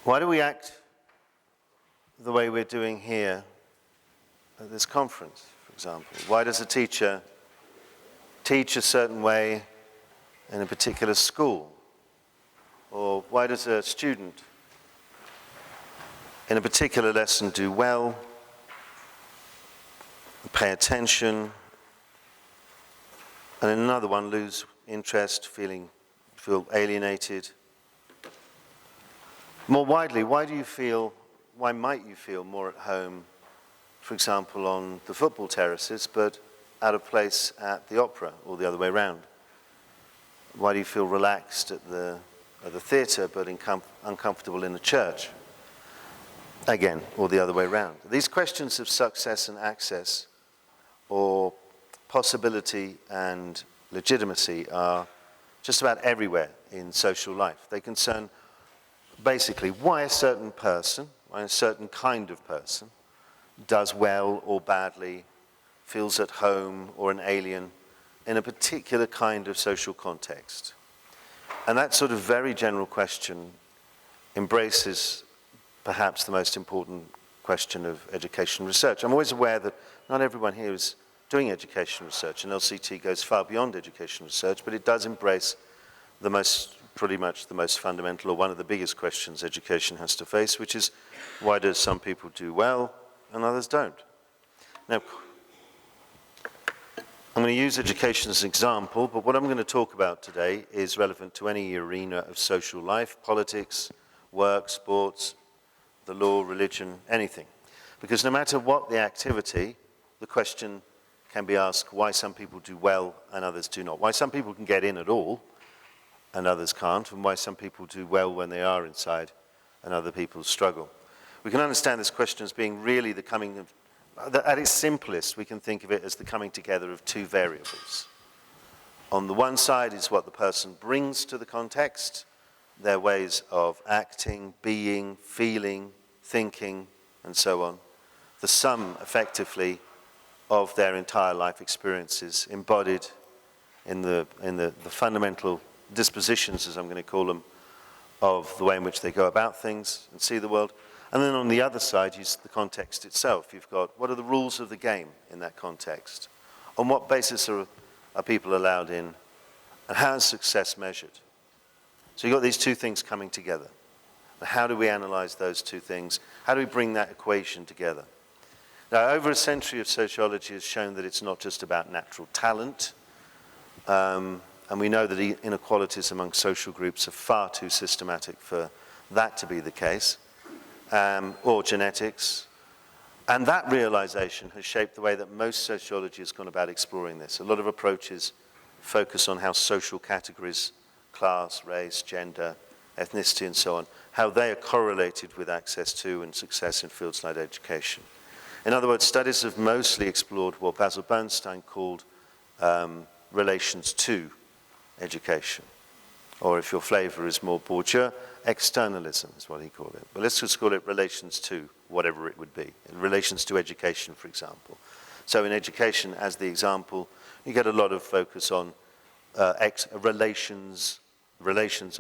Why do we act the way we're doing here at this conference, for example? Why does a teacher teach a certain way in a particular school? Or why does a student in a particular lesson do well, pay attention, and in another one lose interest, feel alienated? More widely, why might you feel more at home, for example, on the football terraces, but out of place at the opera, or the other way around? Why do you feel relaxed at the theatre, but uncomfortable in the church? Again, or the other way around. These questions of success and access, or possibility and legitimacy, are just about everywhere in social life. They concern basically why a certain person, why a certain kind of person, does well or badly, feels at home or an alien in a particular kind of social context. And that sort of very general question embraces perhaps the most important question of education research. I'm always aware that not everyone here is doing education research, and LCT goes far beyond education research, but it does embrace pretty much the most fundamental, or one of the biggest questions education has to face, which is, why do some people do well and others don't? Now, I'm going to use education as an example, but what I'm going to talk about today is relevant to any arena of social life: politics, work, sports, the law, religion, anything. Because no matter what the activity, the question can be asked why some people do well and others do not. Why some people can get in at all and others can't, and why some people do well when they are inside and other people struggle. We can understand this question as being really the coming of, at its simplest, we can think of it as the coming together of two variables. On the one side is what the person brings to the context, their ways of acting, being, feeling, thinking, and so on. The sum, effectively, of their entire life experiences embodied in the fundamental dispositions, as I'm going to call them, of the way in which they go about things and see the world. And then on the other side, use the context itself. You've got, what are the rules of the game in that context? On what basis are people allowed in? And how is success measured? So you've got these two things coming together. How do we analyze those two things? How do we bring that equation together? Now, over a century of sociology has shown that it's not just about natural talent, and we know that inequalities among social groups are far too systematic for that to be the case, or genetics. And that realization has shaped the way that most sociology has gone about exploring this. A lot of approaches focus on how social categories, class, race, gender, ethnicity, and so on, how they are correlated with access to and success in fields like education. In other words, studies have mostly explored what Basil Bernstein called relations to education. Or if your flavor is more Bourdieu, externalism is what he called it. But let's just call it relations to whatever it would be. In relations to education, for example. So in education, as the example, you get a lot of focus on relations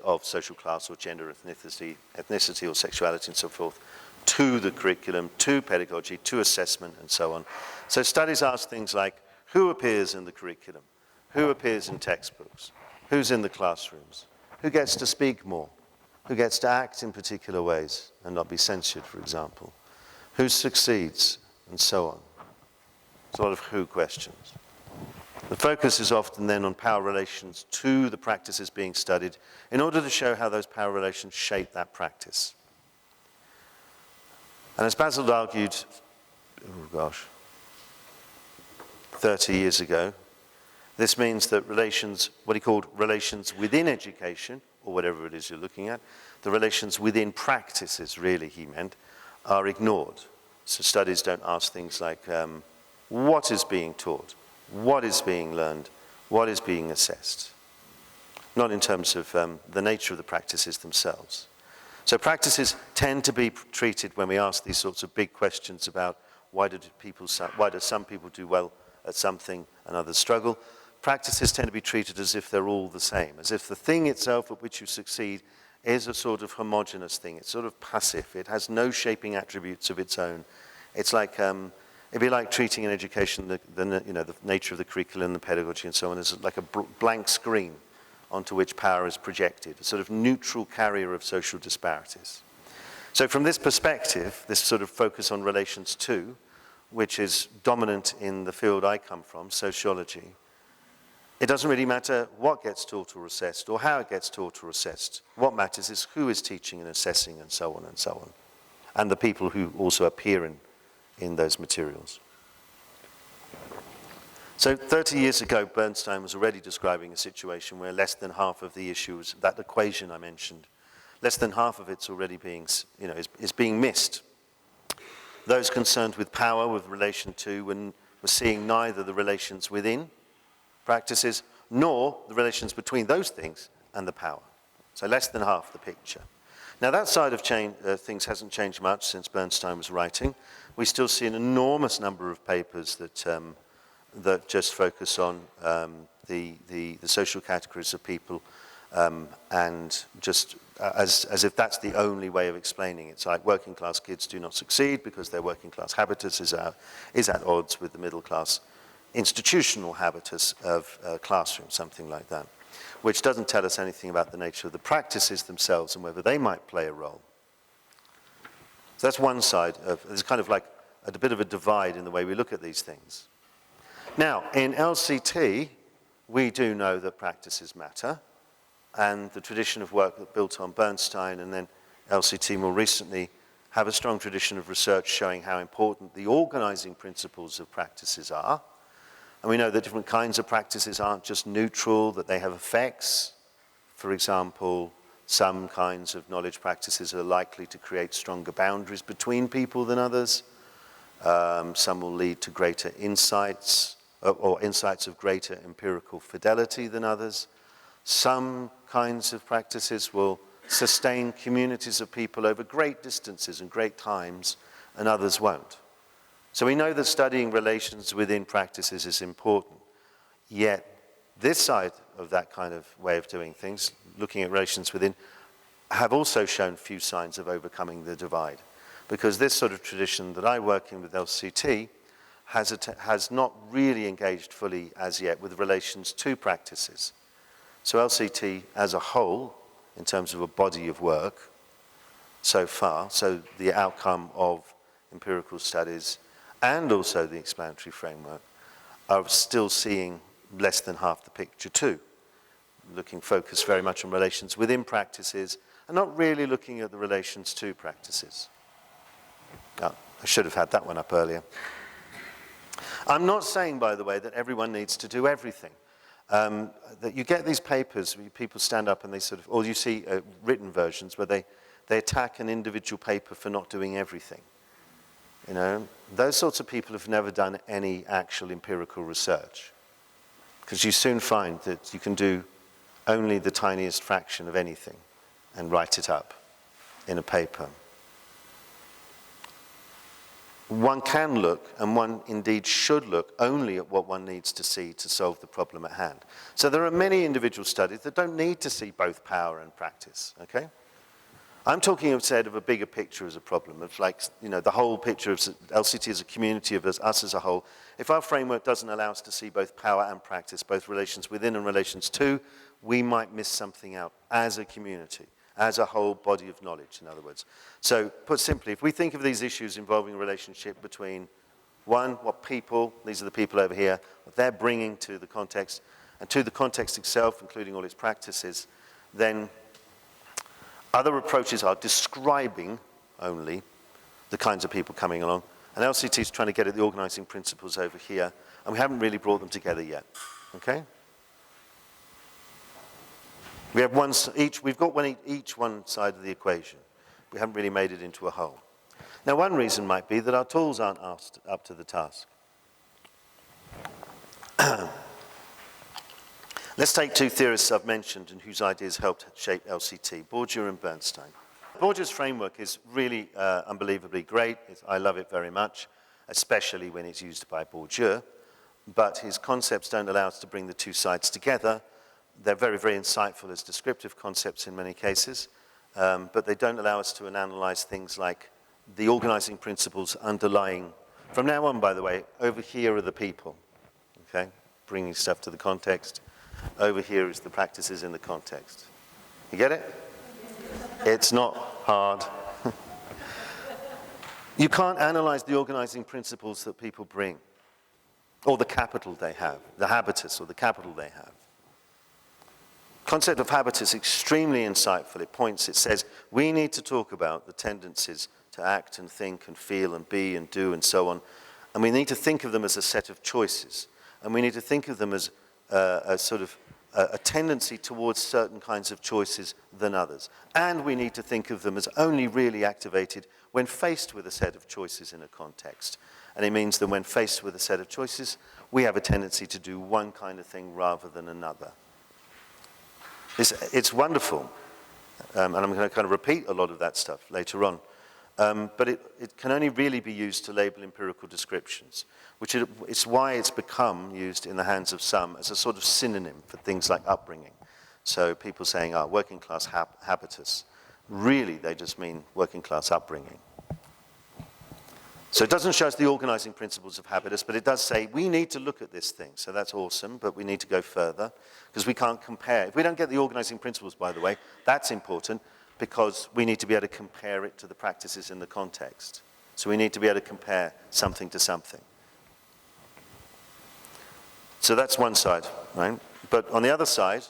of social class or gender, ethnicity or sexuality and so forth, to the curriculum, to pedagogy, to assessment, and so on. So studies ask things like, who appears in the curriculum? Who appears in textbooks? Who's in the classrooms? Who gets to speak more? Who gets to act in particular ways and not be censured, for example? Who succeeds? And so on. It's a lot of who questions. The focus is often then on power relations to the practices being studied in order to show how those power relations shape that practice. And as Basil argued, 30 years ago, this means that relations, what he called relations within education, or whatever it is you're looking at, the relations within practices, really, he meant, are ignored. So studies don't ask things like, what is being taught? What is being learned? What is being assessed? Not in terms of the nature of the practices themselves. So practices tend to be treated, when we ask these sorts of big questions about why do some people do well at something and others struggle, practices tend to be treated as if they're all the same, as if the thing itself at which you succeed is a sort of homogeneous thing. It's sort of passive. It has no shaping attributes of its own. It's like, it'd be like treating in education the nature of the curriculum, the pedagogy and so on as like a blank screen onto which power is projected, a sort of neutral carrier of social disparities. So from this perspective, this sort of focus on relations to, which is dominant in the field I come from, sociology, it doesn't really matter what gets taught or assessed or how it gets taught or assessed. What matters is who is teaching and assessing and so on and so on, and the people who also appear in those materials. So 30 years ago, Bernstein was already describing a situation where less than half of the issues, that equation I mentioned, less than half of it's already being, is being missed. Those concerned with power, with relation to, and were seeing neither the relations within practices nor the relations between those things and the power. So less than half the picture. Now that side of things hasn't changed much since Bernstein was writing. We still see an enormous number of papers that just focus on the social categories of people and just as if that's the only way of explaining it. It's like working class kids do not succeed because their working class habitus is at odds with the middle class institutional habitus of classroom, something like that, which doesn't tell us anything about the nature of the practices themselves and whether they might play a role. So that's one side of, there's kind of like a bit of a divide in the way we look at these things. Now, in LCT, we do know that practices matter, and the tradition of work that built on Bernstein and then LCT more recently have a strong tradition of research showing how important the organizing principles of practices are. And we know that different kinds of practices aren't just neutral, that they have effects. For example, some kinds of knowledge practices are likely to create stronger boundaries between people than others. Some will lead to greater insights, or insights of greater empirical fidelity than others. Some kinds of practices will sustain communities of people over great distances and great times, and others won't. So we know that studying relations within practices is important, yet this side of that kind of way of doing things, looking at relations within, have also shown few signs of overcoming the divide. Because this sort of tradition that I work in with LCT has not really engaged fully as yet with relations to practices. So LCT as a whole, in terms of a body of work so far, so the outcome of empirical studies and also the explanatory framework, are still seeing less than half the picture too. Looking focused very much on relations within practices and not really looking at the relations to practices. Oh, I should have had that one up earlier. I'm not saying, by the way, that everyone needs to do everything. That you get these papers, where people stand up and they sort of, or you see written versions where they attack an individual paper for not doing everything. You know, those sorts of people have never done any actual empirical research, because you soon find that you can do only the tiniest fraction of anything and write it up in a paper. One can look, and one indeed should look, only at what one needs to see to solve the problem at hand. So there are many individual studies that don't need to see both power and practice, okay? I'm talking instead of a bigger picture as a problem, of like, you know, the whole picture of LCT as a community, of us as a whole. If our framework doesn't allow us to see both power and practice, both relations within and relations to, we might miss something out as a community, as a whole body of knowledge, in other words. So, put simply, if we think of these issues involving relationship between, one, what people, these are the people over here, what they're bringing to the context, and to the context itself, including all its practices, then other approaches are describing only the kinds of people coming along, and LCT is trying to get at the organizing principles over here, and we haven't really brought them together yet, okay? We have one, we've got each one side of the equation. We haven't really made it into a whole. Now, one reason might be that our tools aren't up to the task. Let's take two theorists I've mentioned and whose ideas helped shape LCT, Bourdieu and Bernstein. Bourdieu's framework is really unbelievably great. I love it very much, especially when it's used by Bourdieu, but his concepts don't allow us to bring the two sides together. They're very, very insightful as descriptive concepts in many cases, but but they don't allow us to analyze things like the organizing principles underlying. From now on, by the way, over here are the people, okay? Bringing stuff to the context. Over here is the practices in the context. You get it? It's not hard. You can't analyze the organizing principles that people bring, or the capital they have, the habitus or the capital they have. Concept of habitus is extremely insightful. It says we need to talk about the tendencies to act and think and feel and be and do and so on. And we need to think of them as a set of choices. And we need to think of them as a sort of a tendency towards certain kinds of choices than others. And we need to think of them as only really activated when faced with a set of choices in a context. And it means that when faced with a set of choices, we have a tendency to do one kind of thing rather than another. It's wonderful. And I'm going to kind of repeat a lot of that stuff later on. But it can only really be used to label empirical descriptions, which is why it's become used in the hands of some as a sort of synonym for things like upbringing. So people saying, working class habitus. Really, they just mean working class upbringing. So it doesn't show us the organizing principles of habitus, but it does say we need to look at this thing. So that's awesome, but we need to go further because we can't compare. If we don't get the organizing principles, by the way, that's important because we need to be able to compare it to the practices in the context. So we need to be able to compare something to something. So that's one side, right? But on the other side,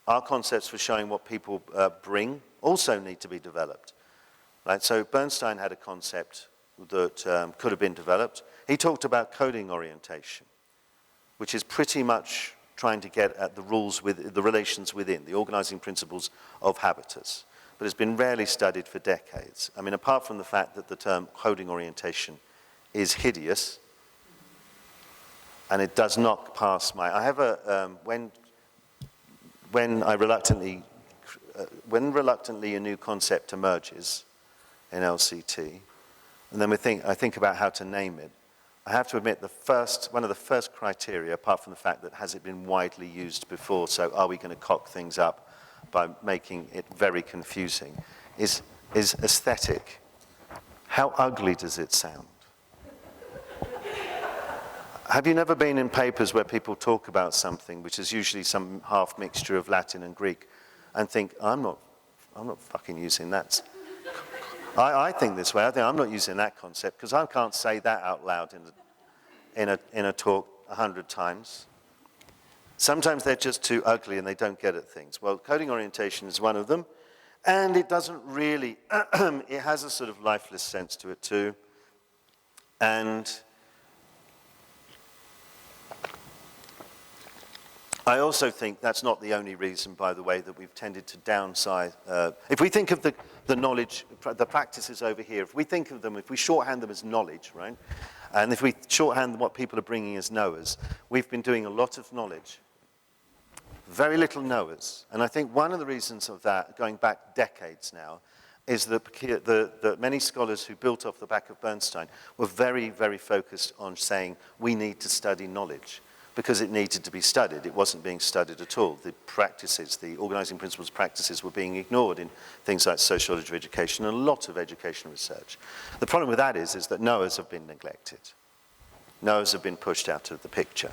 our concepts for showing what people bring also need to be developed. Right? So Bernstein had a concept that could have been developed. He talked about coding orientation, which is pretty much trying to get at the rules with the relations within, the organizing principles of habitus. But it's been rarely studied for decades. I mean, apart from the fact that the term coding orientation is hideous, and it does not pass my, I have a, when reluctantly a new concept emerges in LCT, and then I think about how to name it, I have to admit one of the first criteria, apart from the fact that has it been widely used before, so are we going to cock things up by making it very confusing, is aesthetic. How ugly does it sound? Have you never been in papers where people talk about something, which is usually some half mixture of Latin and Greek, and think, I'm not fucking using that. I think this way. I think I'm not using that concept because I can't say that out loud in a talk 100 times. Sometimes they're just too ugly and they don't get at things. Well, coding orientation is one of them, and it doesn't really, it has a sort of lifeless sense to it too. And I also think that's not the only reason, by the way, that we've tended to downsize. If we think of the knowledge, the practices over here, if we think of them, if we shorthand them as knowledge, right? And if we shorthand what people are bringing as knowers, we've been doing a lot of knowledge. Very little knowers. And I think one of the reasons of that, going back decades now, is that many scholars who built off the back of Bernstein were very, very focused on saying we need to study knowledge, because it needed to be studied. It wasn't being studied at all. The practices, the organizing principles practices were being ignored in things like sociology of education and a lot of education research. The problem with that is that knowers have been neglected. Knowers have been pushed out of the picture.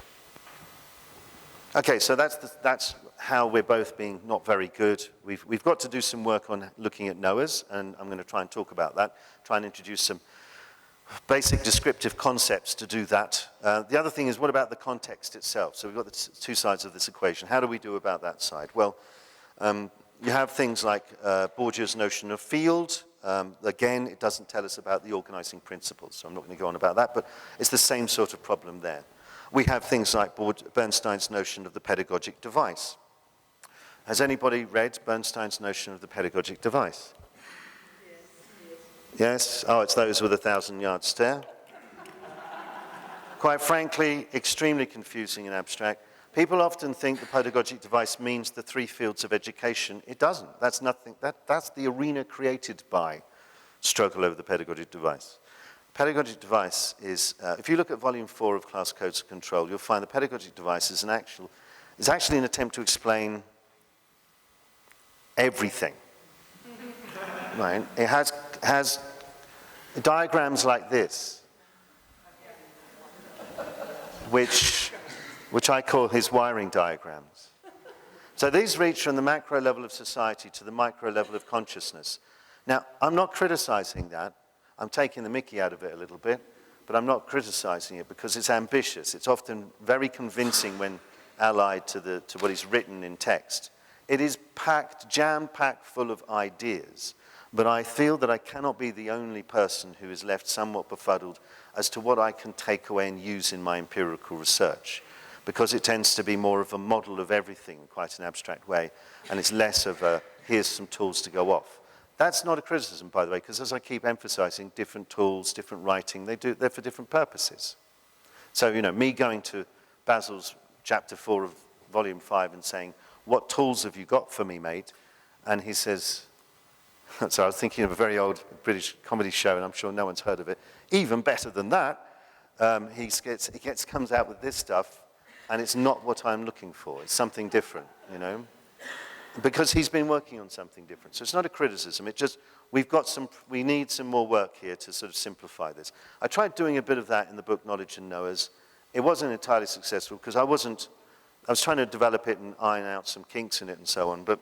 Okay, so that's how we're both being not very good. We've got to do some work on looking at knowers, and I'm going to try and talk about that, try and introduce some basic descriptive concepts to do that. The other thing is, what about the context itself? So we've got the two sides of this equation. How do we do about that side? Well, you have things like Bourdieu's notion of field. Again, it doesn't tell us about the organizing principles, so I'm not going to go on about that, but it's the same sort of problem there. We have things like Bernstein's notion of the pedagogic device. Has anybody read Bernstein's notion of the pedagogic device? Yes? Oh, it's those with 1,000-yard stare. Quite frankly, extremely confusing and abstract. People often think the pedagogic device means the three fields of education. It doesn't. That's nothing. That's the arena created by struggle over the pedagogic device. Pedagogic device is, if you look at volume 4 of Class Codes of Control, you'll find the pedagogic device is actually an attempt to explain everything. right? It has diagrams like this, which I call his wiring diagrams. So these reach from the macro level of society to the micro level of consciousness. Now, I'm not criticizing that. I'm taking the mickey out of it a little bit, but I'm not criticizing it because it's ambitious. It's often very convincing when allied to what is written in text. It is packed, jam-packed full of ideas, but I feel that I cannot be the only person who is left somewhat befuddled as to what I can take away and use in my empirical research, because it tends to be more of a model of everything in quite an abstract way, and it's less of a, here's some tools to go off. That's not a criticism, by the way, because as I keep emphasizing, different tools, different writing, they're for different purposes. So, me going to Basil's chapter 4 of volume 5 and saying, what tools have you got for me, mate? And he says, so I was thinking of a very old British comedy show, and I'm sure no one's heard of it. Even better than that, he comes out with this stuff, and it's not what I'm looking for. It's something different, because he's been working on something different. So it's not a criticism. It's just we need some more work here to sort of simplify this. I tried doing a bit of that in the book Knowledge and Knowers. It wasn't entirely successful because I was trying to develop it and iron out some kinks in it and so on, but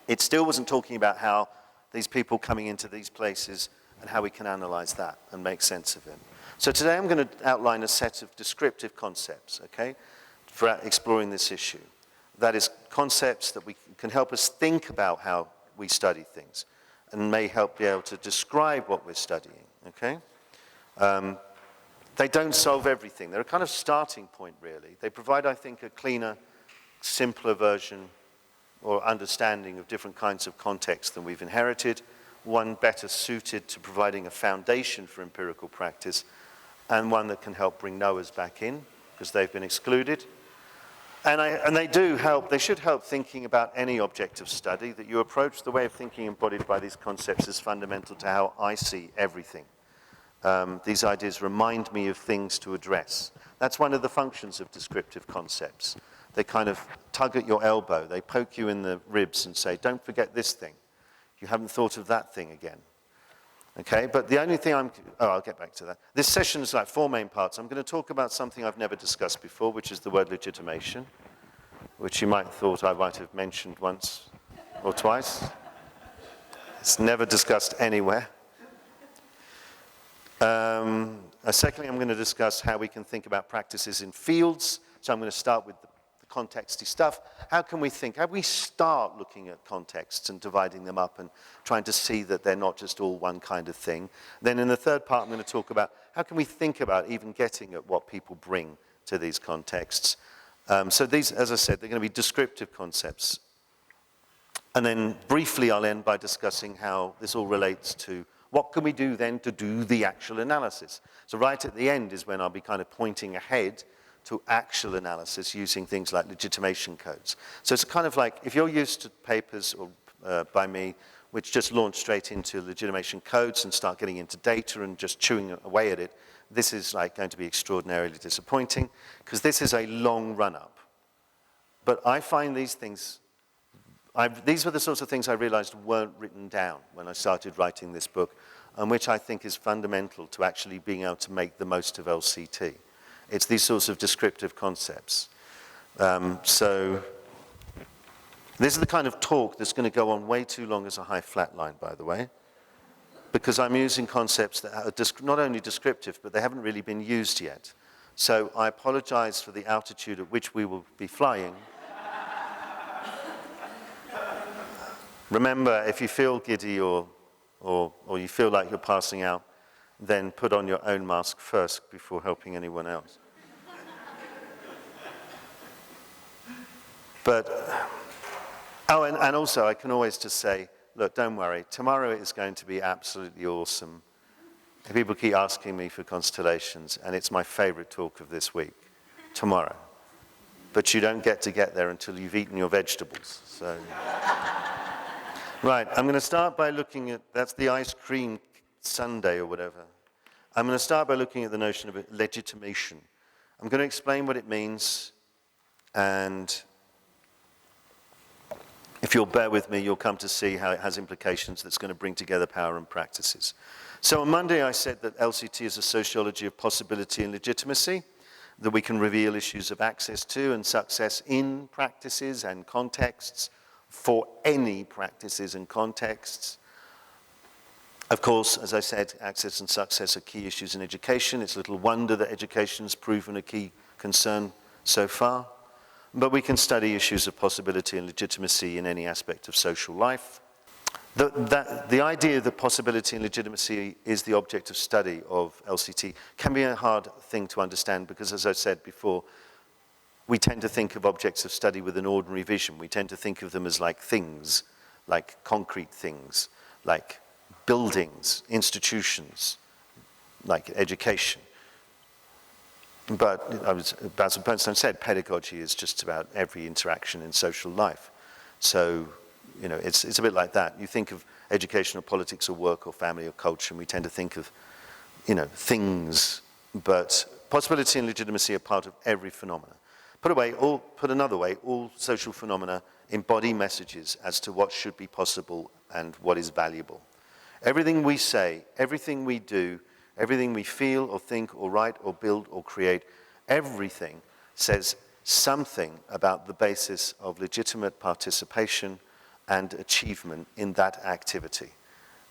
it still wasn't talking about how these people coming into these places and how we can analyze that and make sense of it. So today I'm going to outline a set of descriptive concepts, okay, for exploring this issue. That is, concepts that can help us think about how we study things and may help be able to describe what we're studying, okay? They don't solve everything. They're a kind of starting point, really. They provide, I think, a cleaner, simpler version or understanding of different kinds of context than we've inherited, one better suited to providing a foundation for empirical practice, and one that can help bring knowers back in, because they've been excluded. And they do help, they should help thinking about any object of study, that you approach the way of thinking embodied by these concepts as fundamental to how I see everything. These ideas remind me of things to address. That's one of the functions of descriptive concepts. They kind of tug at your elbow, they poke you in the ribs and say, don't forget this thing. You haven't thought of that thing again. Okay, but the only thing I'll get back to that. This session is like 4 main parts. I'm going to talk about something I've never discussed before, which is the word legitimation, which you might have thought I might have mentioned once or twice. It's never discussed anywhere. Secondly, I'm going to discuss how we can think about practices in fields. So I'm going to start with the contexty stuff. How can we think? How do we start looking at contexts and dividing them up and trying to see that they're not just all one kind of thing? Then in the third part, I'm going to talk about how can we think about even getting at what people bring to these contexts. So these, as I said, they're going to be descriptive concepts. And then briefly, I'll end by discussing how this all relates to what can we do then to do the actual analysis. So right at the end is when I'll be kind of pointing ahead to actual analysis using things like legitimation codes. So it's kind of like, if you're used to papers or by me, which just launch straight into legitimation codes and start getting into data and just chewing away at it, this is like going to be extraordinarily disappointing because this is a long run-up. But I find these things, these were the sorts of things I realized weren't written down when I started writing this book, and which I think is fundamental to actually being able to make the most of LCT. It's these sorts of descriptive concepts. So this is the kind of talk that's going to go on way too long as a high flat line, by the way, because I'm using concepts that are not only descriptive, but they haven't really been used yet. So I apologize for the altitude at which we will be flying. Remember, if you feel giddy or you feel like you're passing out, then put on your own mask first before helping anyone else. But, and also I can always just say, look, don't worry, tomorrow is going to be absolutely awesome. People keep asking me for constellations, and it's my favorite talk of this week, tomorrow. But you don't get there until you've eaten your vegetables, so. Right, I'm going to start by looking at, that's the ice cream sundae or whatever. I'm going to start by looking at the notion of legitimation. I'm going to explain what it means, and if you'll bear with me, you'll come to see how it has implications that's going to bring together power and practices. So on Monday, I said that LCT is a sociology of possibility and legitimacy, that we can reveal issues of access to and success in practices and contexts for any practices and contexts. Of course, as I said, access and success are key issues in education. It's little wonder that education has proven a key concern so far. But we can study issues of possibility and legitimacy in any aspect of social life. The idea that possibility and legitimacy is the object of study of LCT can be a hard thing to understand because, as I said before, we tend to think of objects of study with an ordinary vision. We tend to think of them as like things, like concrete things, like buildings, institutions, like education. But as Basil Bernstein said, pedagogy is just about every interaction in social life. So, you know, it's a bit like that. You think of education or politics or work or family or culture, and we tend to think of, you know, things. But possibility and legitimacy are part of every phenomena. Put another way, all social phenomena embody messages as to what should be possible and what is valuable. Everything we say, everything we do, everything we feel or think or write or build or create, everything says something about the basis of legitimate participation and achievement in that activity.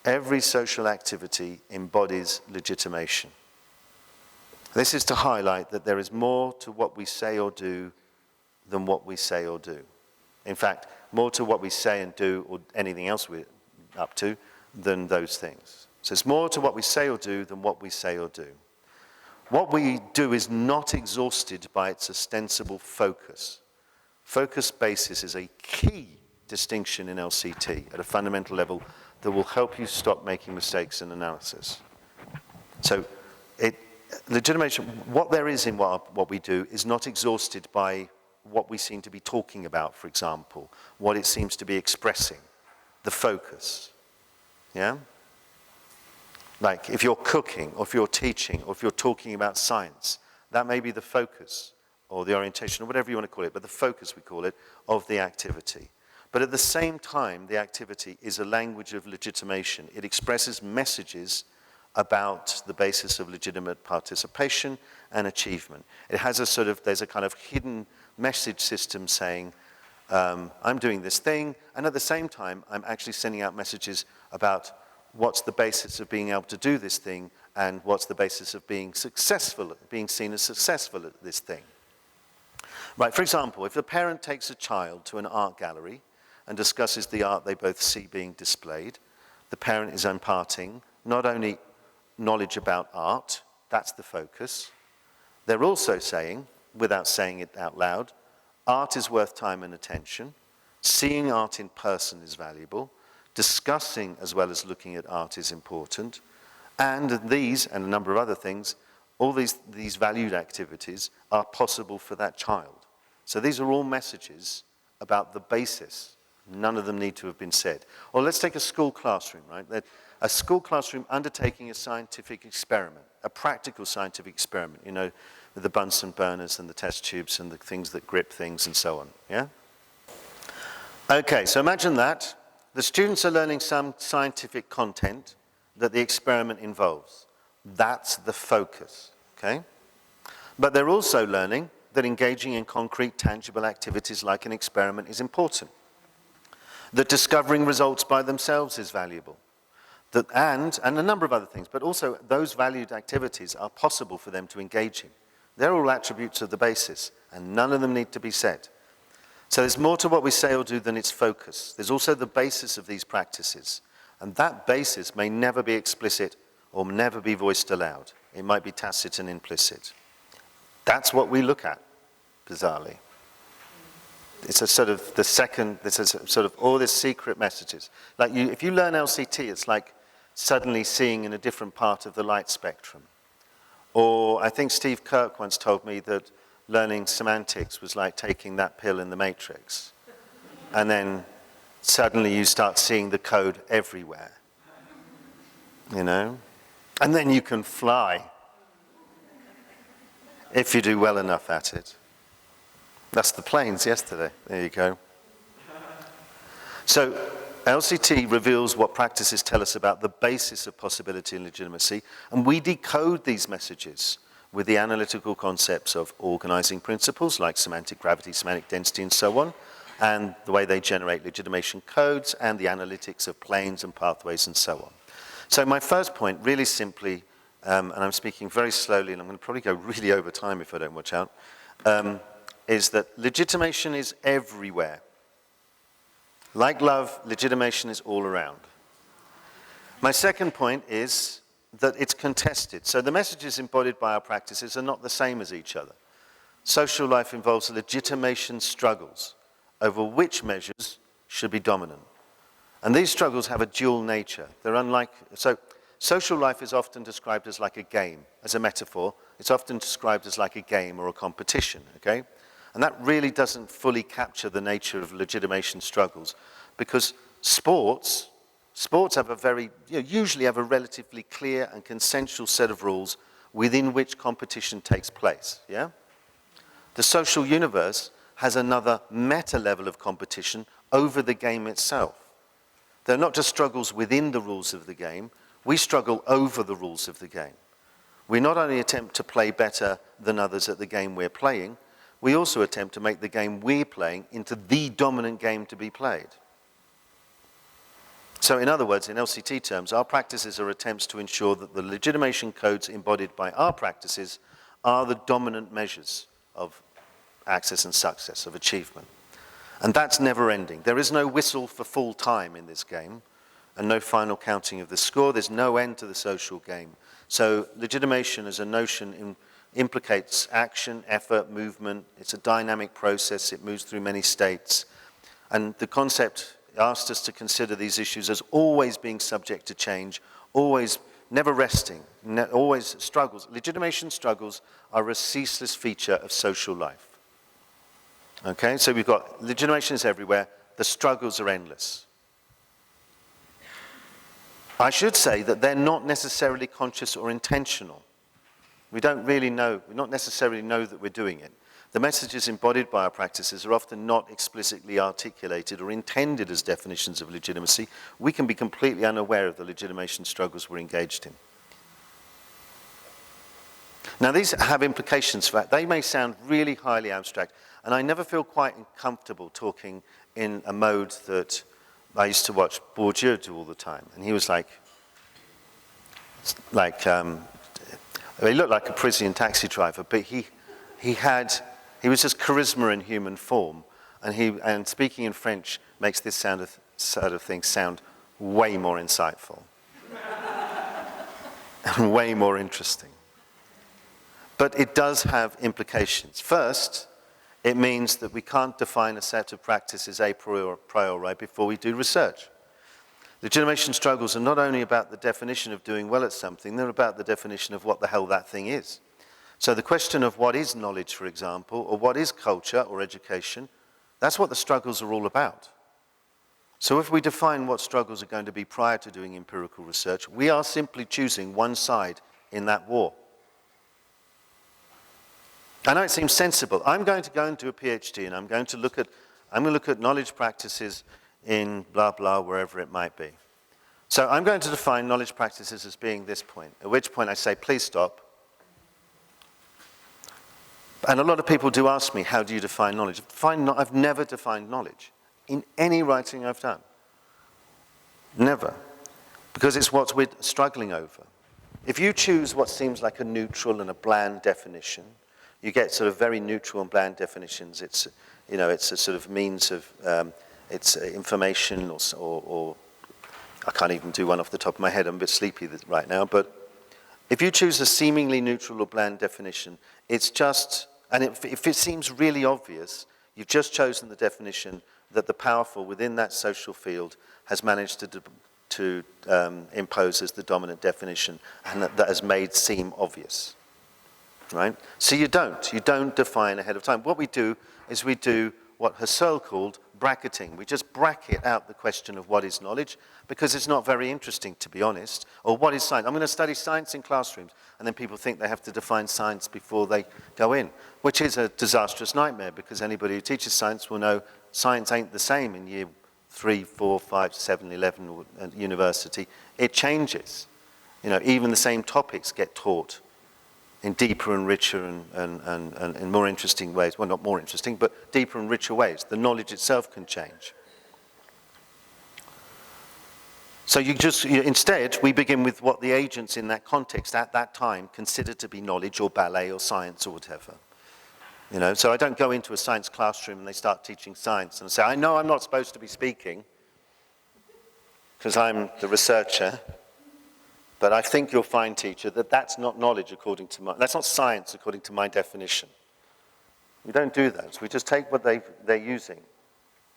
Every social activity embodies legitimation. This is to highlight that there is more to what we say or do than what we say or do. In fact, more to what we say and do or anything else we're up to than those things. So it's more to what we say or do than what we say or do. What we do is not exhausted by its ostensible focus. Focus basis is a key distinction in LCT at a fundamental level that will help you stop making mistakes in analysis. So legitimation, what there is in what we do is not exhausted by what we seem to be talking about, for example, what it seems to be expressing, the focus. Yeah? Like if you're cooking, or if you're teaching, or if you're talking about science, that may be the focus, or the orientation, or whatever you want to call it, but the focus, we call it, of the activity. But at the same time, the activity is a language of legitimation. It expresses messages about the basis of legitimate participation and achievement. It has there's a kind of hidden message system saying, I'm doing this thing, and at the same time, I'm actually sending out messages about what's the basis of being able to do this thing, and what's the basis of being successful, being seen as successful at this thing. Right, for example, if a parent takes a child to an art gallery and discusses the art they both see being displayed, the parent is imparting not only knowledge about art, that's the focus, they're also saying, without saying it out loud, art is worth time and attention, seeing art in person is valuable, discussing as well as looking at art is important, and these, and a number of other things, all these valued activities are possible for that child. So these are all messages about the basis. None of them need to have been said. Or let's take a school classroom, right? A school classroom undertaking a scientific experiment, a practical scientific experiment, you know, with the Bunsen burners and the test tubes and the things that grip things and so on, yeah? Okay, so imagine that. The students are learning some scientific content that the experiment involves. That's the focus, okay? But they're also learning that engaging in concrete, tangible activities like an experiment is important. That discovering results by themselves is valuable. That, and a number of other things, but also those valued activities are possible for them to engage in. They're all attributes of the basis, and none of them need to be said. So there's more to what we say or do than its focus. There's also the basis of these practices. And that basis may never be explicit or never be voiced aloud. It might be tacit and implicit. That's what we look at, bizarrely. It's a sort of the second, this is sort of all these secret messages. Like if you learn LCT, it's like suddenly seeing in a different part of the light spectrum. Or I think Steve Kirk once told me that learning semantics was like taking that pill in the Matrix. And then suddenly you start seeing the code everywhere. You know? And then you can fly. If you do well enough at it. That's the planes yesterday. There you go. So LCT reveals what practices tell us about the basis of possibility and legitimacy, and we decode these messages with the analytical concepts of organizing principles like semantic gravity, semantic density, and so on, and the way they generate legitimation codes, and the analytics of planes and pathways, and so on. So my first point, really simply, and I'm speaking very slowly, and I'm going to probably go really over time if I don't watch out, is that legitimation is everywhere. Like love, legitimation is all around. My second point is that it's contested. So the messages embodied by our practices are not the same as each other. Social life involves legitimation struggles over which measures should be dominant. And these struggles have a dual nature. They're unlike, so social life is often described as like a game. As a metaphor, it's often described as like a game or a competition, okay? And that really doesn't fully capture the nature of legitimation struggles, because sports have a very, usually have a relatively clear and consensual set of rules within which competition takes place, yeah? The social universe has another meta level of competition over the game itself. They're not just struggles within the rules of the game, we struggle over the rules of the game. We not only attempt to play better than others at the game we're playing, we also attempt to make the game we're playing into the dominant game to be played. So in other words, in LCT terms, our practices are attempts to ensure that the legitimation codes embodied by our practices are the dominant measures of access and success, of achievement. And that's never ending. There is no whistle for full time in this game, and no final counting of the score. There's no end to the social game. So legitimation as a notion implicates action, effort, movement. It's a dynamic process. It moves through many states. And the concept asked us to consider these issues as always being subject to change, always never resting, always struggles. Legitimation struggles are a ceaseless feature of social life. Okay, so we've got legitimation is everywhere, the struggles are endless. I should say that they're not necessarily conscious or intentional. We don't really know, we not necessarily know that we're doing it. The messages embodied by our practices are often not explicitly articulated or intended as definitions of legitimacy. We can be completely unaware of the legitimation struggles we're engaged in. Now these have implications for that. They may sound really highly abstract, and I never feel quite comfortable talking in a mode that I used to watch Bourdieu do all the time. And he was he looked like a Parisian taxi driver, but he was just charisma in human form. And speaking in French makes this sort of thing sound way more insightful and way more interesting. But it does have implications. First, it means that we can't define a set of practices a priori before we do research. Legitimation struggles are not only about the definition of doing well at something, they're about the definition of what the hell that thing is. So the question of what is knowledge, for example, or what is culture or education, that's what the struggles are all about. So if we define what struggles are going to be prior to doing empirical research, we are simply choosing one side in that war. I know it seems sensible. I'm going to go and do a PhD, and I'm going to look at knowledge practices in blah, blah, wherever it might be. So I'm going to define knowledge practices as being this point, at which point I say, please stop. And a lot of people do ask me, how do you define knowledge? I've never defined knowledge in any writing I've done. Never. Because it's what we're struggling over. If you choose what seems like a neutral and a bland definition, you get sort of very neutral and bland definitions. It's a sort of means of, it's information or I can't even do one off the top of my head. I'm a bit sleepy right now. But if you choose a seemingly neutral or bland definition, it's just, and if it seems really obvious, you've just chosen the definition that the powerful within that social field has managed to impose as the dominant definition, and that has made seem obvious. Right? So you don't define ahead of time. What we do is we do what Husserl called bracketing. We just bracket out the question of what is knowledge, because it's not very interesting, to be honest, or what is science. I'm going to study science in classrooms, and then people think they have to define science before they go in, which is a disastrous nightmare, because anybody who teaches science will know science ain't the same in year 3, 4, 5, 7, 11 at university, it changes. You know, even the same topics get taught in deeper and richer and in more interesting ways. Well, not more interesting, but deeper and richer ways. The knowledge itself can change. So instead, we begin with what the agents in that context at that time consider to be knowledge or ballet or science or whatever. You know, so I don't go into a science classroom and they start teaching science and say, I know I'm not supposed to be speaking because I'm the researcher, but I think you'll find, teacher, that that's not knowledge that's not science according to my definition. We don't do that. We just take what they're using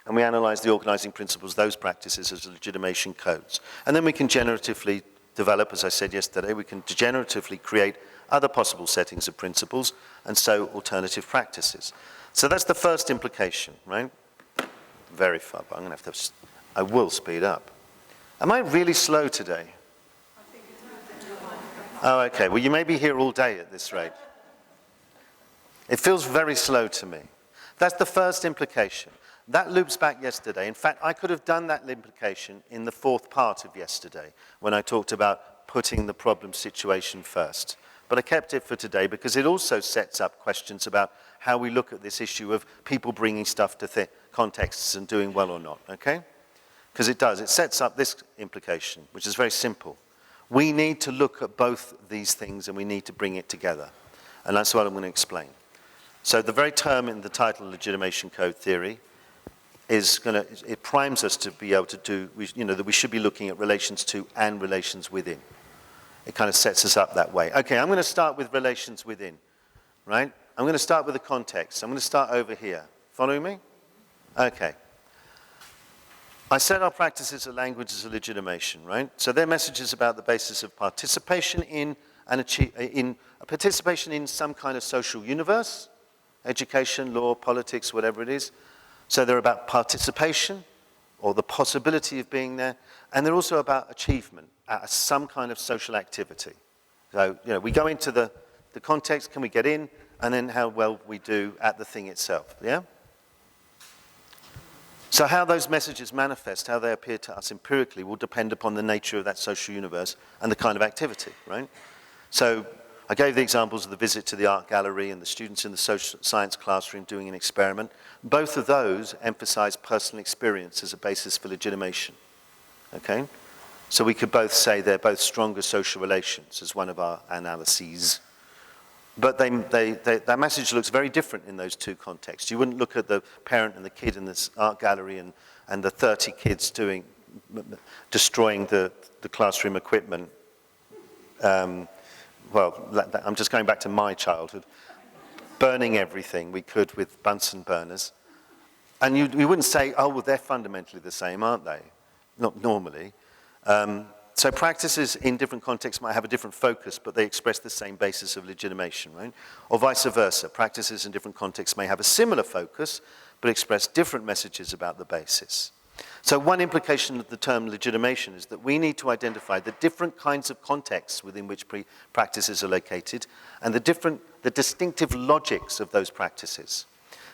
and we analyze the organizing principles, those practices as legitimation codes. And then we can generatively develop, as I said yesterday, we can generatively create other possible settings of principles and so alternative practices. So that's the first implication, right? Very far, but I'm going to have to, I will speed up. Am I really slow today? Oh, okay. Well, you may be here all day at this rate. It feels very slow to me. That's the first implication. That loops back yesterday. In fact, I could have done that implication in the fourth part of yesterday when I talked about putting the problem situation first. But I kept it for today because it also sets up questions about how we look at this issue of people bringing stuff to contexts and doing well or not, okay? Because it does. It sets up this implication, which is very simple. We need to look at both these things and we need to bring it together. And that's what I'm going to explain. So the very term in the title, legitimation code theory, it primes us to be able to do, that we should be looking at relations to and relations within. It kind of sets us up that way. Okay, I'm going to start with relations within, right? I'm going to start with the context. I'm going to start over here. Following me? Okay. I said our practices are languages of legitimation, right? So they're messages about the basis of participation in participation in some kind of social universe, education, law, politics, whatever it is. So they're about participation or the possibility of being there, and they're also about achievement at some kind of social activity. So, we go into the context, can we get in, and then how well we do at the thing itself, yeah? So how those messages manifest, how they appear to us empirically, will depend upon the nature of that social universe and the kind of activity, right? So I gave the examples of the visit to the art gallery and the students in the social science classroom doing an experiment. Both of those emphasize personal experience as a basis for legitimation, okay? So we could both say they're both stronger social relations as one of our analyses. But that message looks very different in those two contexts. You wouldn't look at the parent and the kid in this art gallery and the 30 kids destroying the classroom equipment. I'm just going back to my childhood. Burning everything we could with Bunsen burners. And you wouldn't say, oh, well, they're fundamentally the same, aren't they? Not normally. So practices in different contexts might have a different focus, but they express the same basis of legitimation, right? Or vice versa. Practices in different contexts may have a similar focus, but express different messages about the basis. So one implication of the term legitimation is that we need to identify the different kinds of contexts within which practices are located and the distinctive logics of those practices.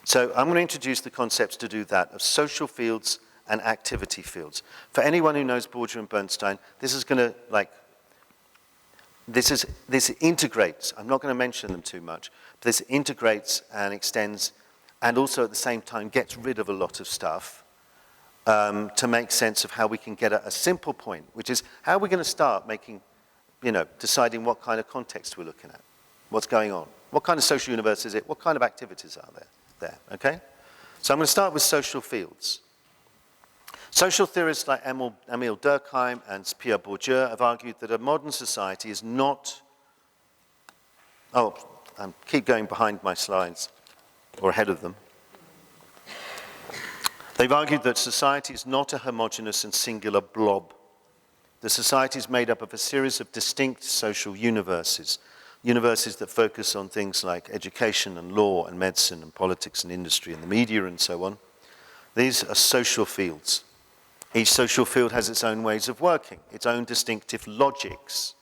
So I'm going to introduce the concepts to do that of social fields and activity fields. For anyone who knows Bourdieu and Bernstein, this is going to this integrates, I'm not going to mention them too much, but this integrates and extends and also at the same time gets rid of a lot of stuff to make sense of how we can get at a simple point, which is how we're going to start making, deciding what kind of context we're looking at, what's going on, what kind of social universe is it, what kind of activities are there, okay? So I'm going to start with social fields. Social theorists like Emile Durkheim and Pierre Bourdieu have argued that a modern society is not... I keep going behind my slides, or ahead of them. They've argued that society is not a homogeneous and singular blob. The society is made up of a series of distinct social universes that focus on things like education and law and medicine and politics and industry and the media and so on. These are social fields. Each social field has its own ways of working, its own distinctive logics.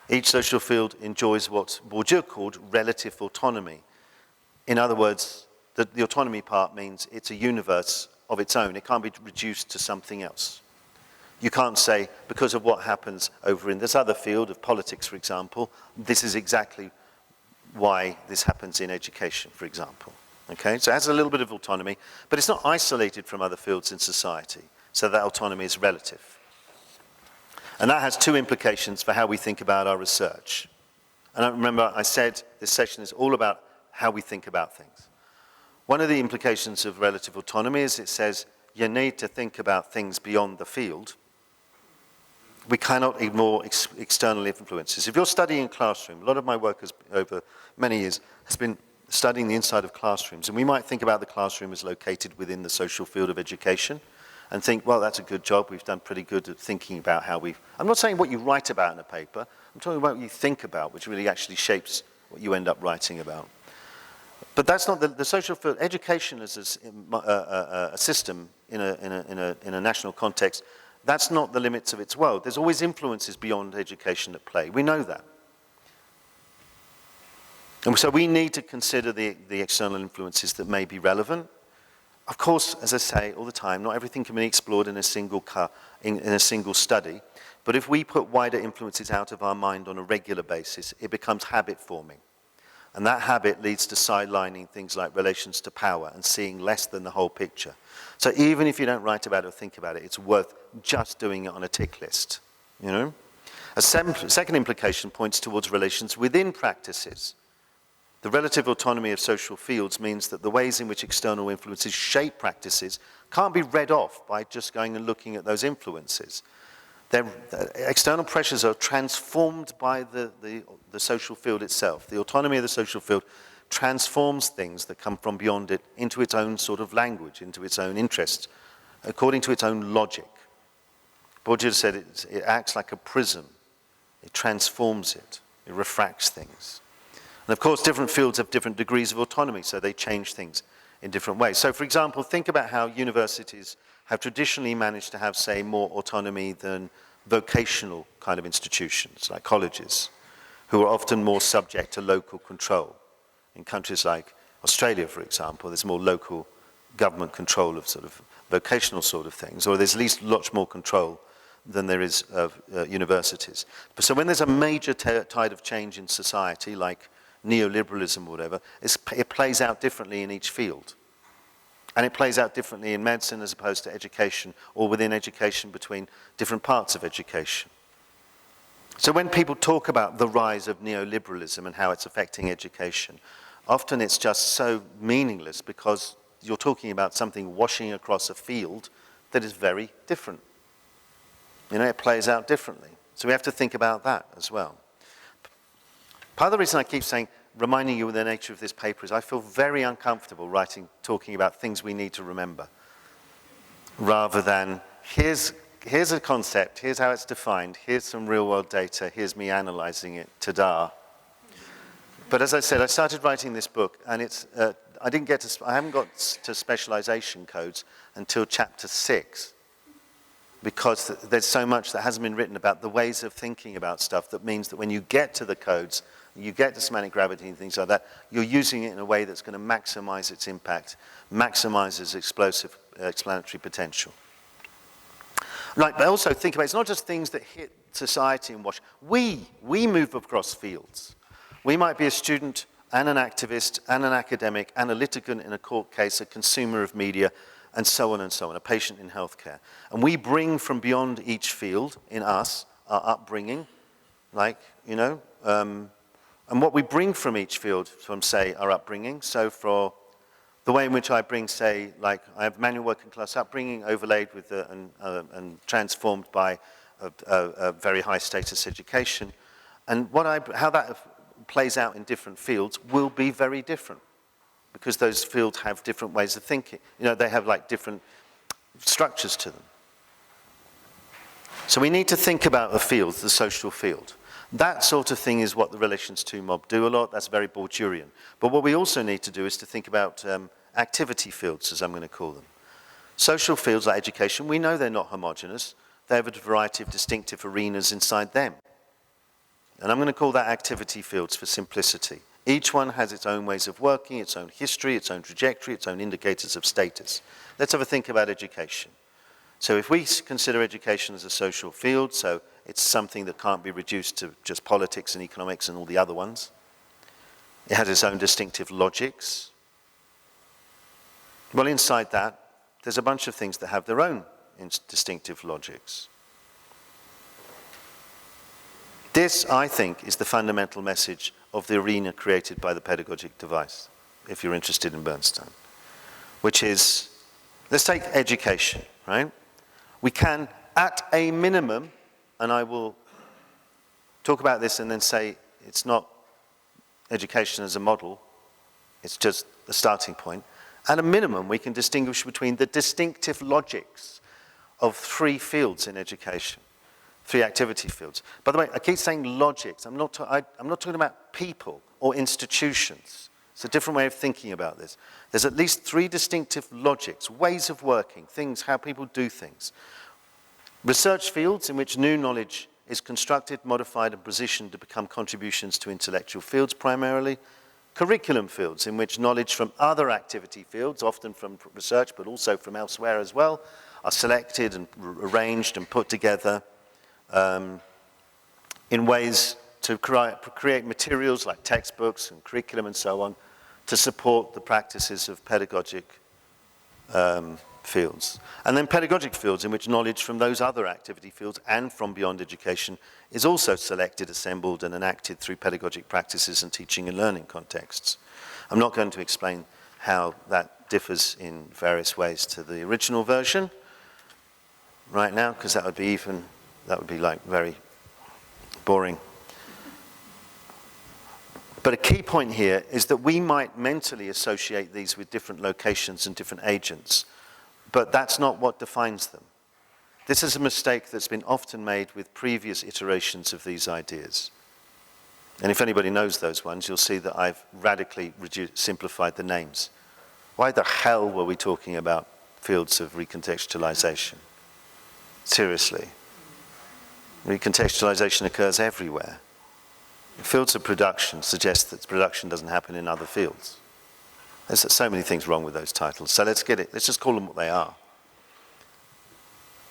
Each social field enjoys what Bourdieu called relative autonomy. In other words, the autonomy part means it's a universe of its own. It can't be reduced to something else. You can't say, because of what happens over in this other field of politics, for example, this is exactly why this happens in education, for example. Okay, so it has a little bit of autonomy, but it's not isolated from other fields in society, so that autonomy is relative. And that has two implications for how we think about our research. And I remember I said this session is all about how we think about things. One of the implications of relative autonomy is it says you need to think about things beyond the field. We cannot ignore external influences. If you're studying in a classroom, a lot of my work over many years has been studying the inside of classrooms. And we might think about the classroom as located within the social field of education and think, well, that's a good job. We've done pretty good at thinking about how we've... I'm not saying what you write about in a paper. I'm talking about what you think about, which really actually shapes what you end up writing about. But that's not the social field. Education as a system in a national context, that's not the limits of its world. There's always influences beyond education at play. We know that. And so we need to consider the external influences that may be relevant. Of course, as I say all the time, not everything can be explored in a single study. But if we put wider influences out of our mind on a regular basis, it becomes habit forming. And that habit leads to sidelining things like relations to power and seeing less than the whole picture. So even if you don't write about it or think about it, it's worth just doing it on a tick list, you know? A second implication points towards relations within practices. The relative autonomy of social fields means that the ways in which external influences shape practices can't be read off by just going and looking at those influences. External pressures are transformed by the social field itself. The autonomy of the social field transforms things that come from beyond it into its own sort of language, into its own interests, according to its own logic. Bourdieu said it acts like a prism. It transforms it. It refracts things. And of course, different fields have different degrees of autonomy, so they change things in different ways. So for example, think about how universities have traditionally managed to have, say, more autonomy than vocational kind of institutions, like colleges, who are often more subject to local control. In countries like Australia, for example, there's more local government control of sort of vocational sort of things, or there's at least lots more control than there is of universities. So when there's a major tide of change in society, like neoliberalism or whatever, it plays out differently in each field. And it plays out differently in medicine as opposed to education, or within education between different parts of education. So when people talk about the rise of neoliberalism and how it's affecting education, often it's just so meaningless because you're talking about something washing across a field that is very different. You know, it plays out differently. So we have to think about that as well. Part of the reason I keep saying, reminding you of the nature of this paper is I feel very uncomfortable talking about things we need to remember, rather than here's a concept, here's how it's defined, here's some real-world data, here's me analyzing it, ta-da. But as I said, I started writing this book, and I haven't got to specialization codes until chapter 6, because there's so much that hasn't been written about the ways of thinking about stuff that means that when you get to the codes, you get to semantic gravity and things like that, you're using it in a way that's going to maximize its impact, maximize its explosive explanatory potential. Right, but also think about, it's not just things that hit society and wash. We move across fields. We might be a student and an activist and an academic and a litigant in a court case, a consumer of media, and so on, a patient in healthcare. And we bring from beyond each field in us, our upbringing, like, you know, and what we bring from each field from, say, our upbringing. So for the way in which I bring, say, like I have manual working class upbringing overlaid with and transformed by a very high status education. And how that plays out in different fields will be very different, because those fields have different ways of thinking. You know, they have like different structures to them. So we need to think about the fields, the social field. That sort of thing is what the Relations to mob do a lot. That's very Bourdieuian. But what we also need to do is to think about activity fields, as I'm going to call them. Social fields like education, we know they're not homogeneous. They have a variety of distinctive arenas inside them. And I'm going to call that activity fields for simplicity. Each one has its own ways of working, its own history, its own trajectory, its own indicators of status. Let's have a think about education. So if we consider education as a social field, so it's something that can't be reduced to just politics and economics and all the other ones. It has its own distinctive logics. Well, inside that, there's a bunch of things that have their own distinctive logics. This, I think, is the fundamental message of the arena created by the pedagogic device, if you're interested in Bernstein, which is, let's take education, right? We can, at a minimum, and I will talk about this and then say it's not education as a model, it's just a starting point. At a minimum, we can distinguish between the distinctive logics of three fields in education, three activity fields. By the way, I keep saying logics. I'm not talking about people or institutions. It's a different way of thinking about this. There's at least three distinctive logics, ways of working, things, how people do things. Research fields in which new knowledge is constructed, modified, and positioned to become contributions to intellectual fields primarily. Curriculum fields in which knowledge from other activity fields, often from research but also from elsewhere as well, are selected and arranged and put together in ways to create materials like textbooks and curriculum and so on to support the practices of pedagogic fields. And then pedagogic fields in which knowledge from those other activity fields and from beyond education is also selected, assembled, and enacted through pedagogic practices and teaching and learning contexts. I'm not going to explain how that differs in various ways to the original version right now, because that would be like very boring. But a key point here is that we might mentally associate these with different locations and different agents, but that's not what defines them. This is a mistake that's been often made with previous iterations of these ideas. And if anybody knows those ones, you'll see that I've radically simplified the names. Why the hell were we talking about fields of recontextualization? Seriously. Recontextualization occurs everywhere. Fields of production suggest that production doesn't happen in other fields. There's so many things wrong with those titles. So let's just call them what they are.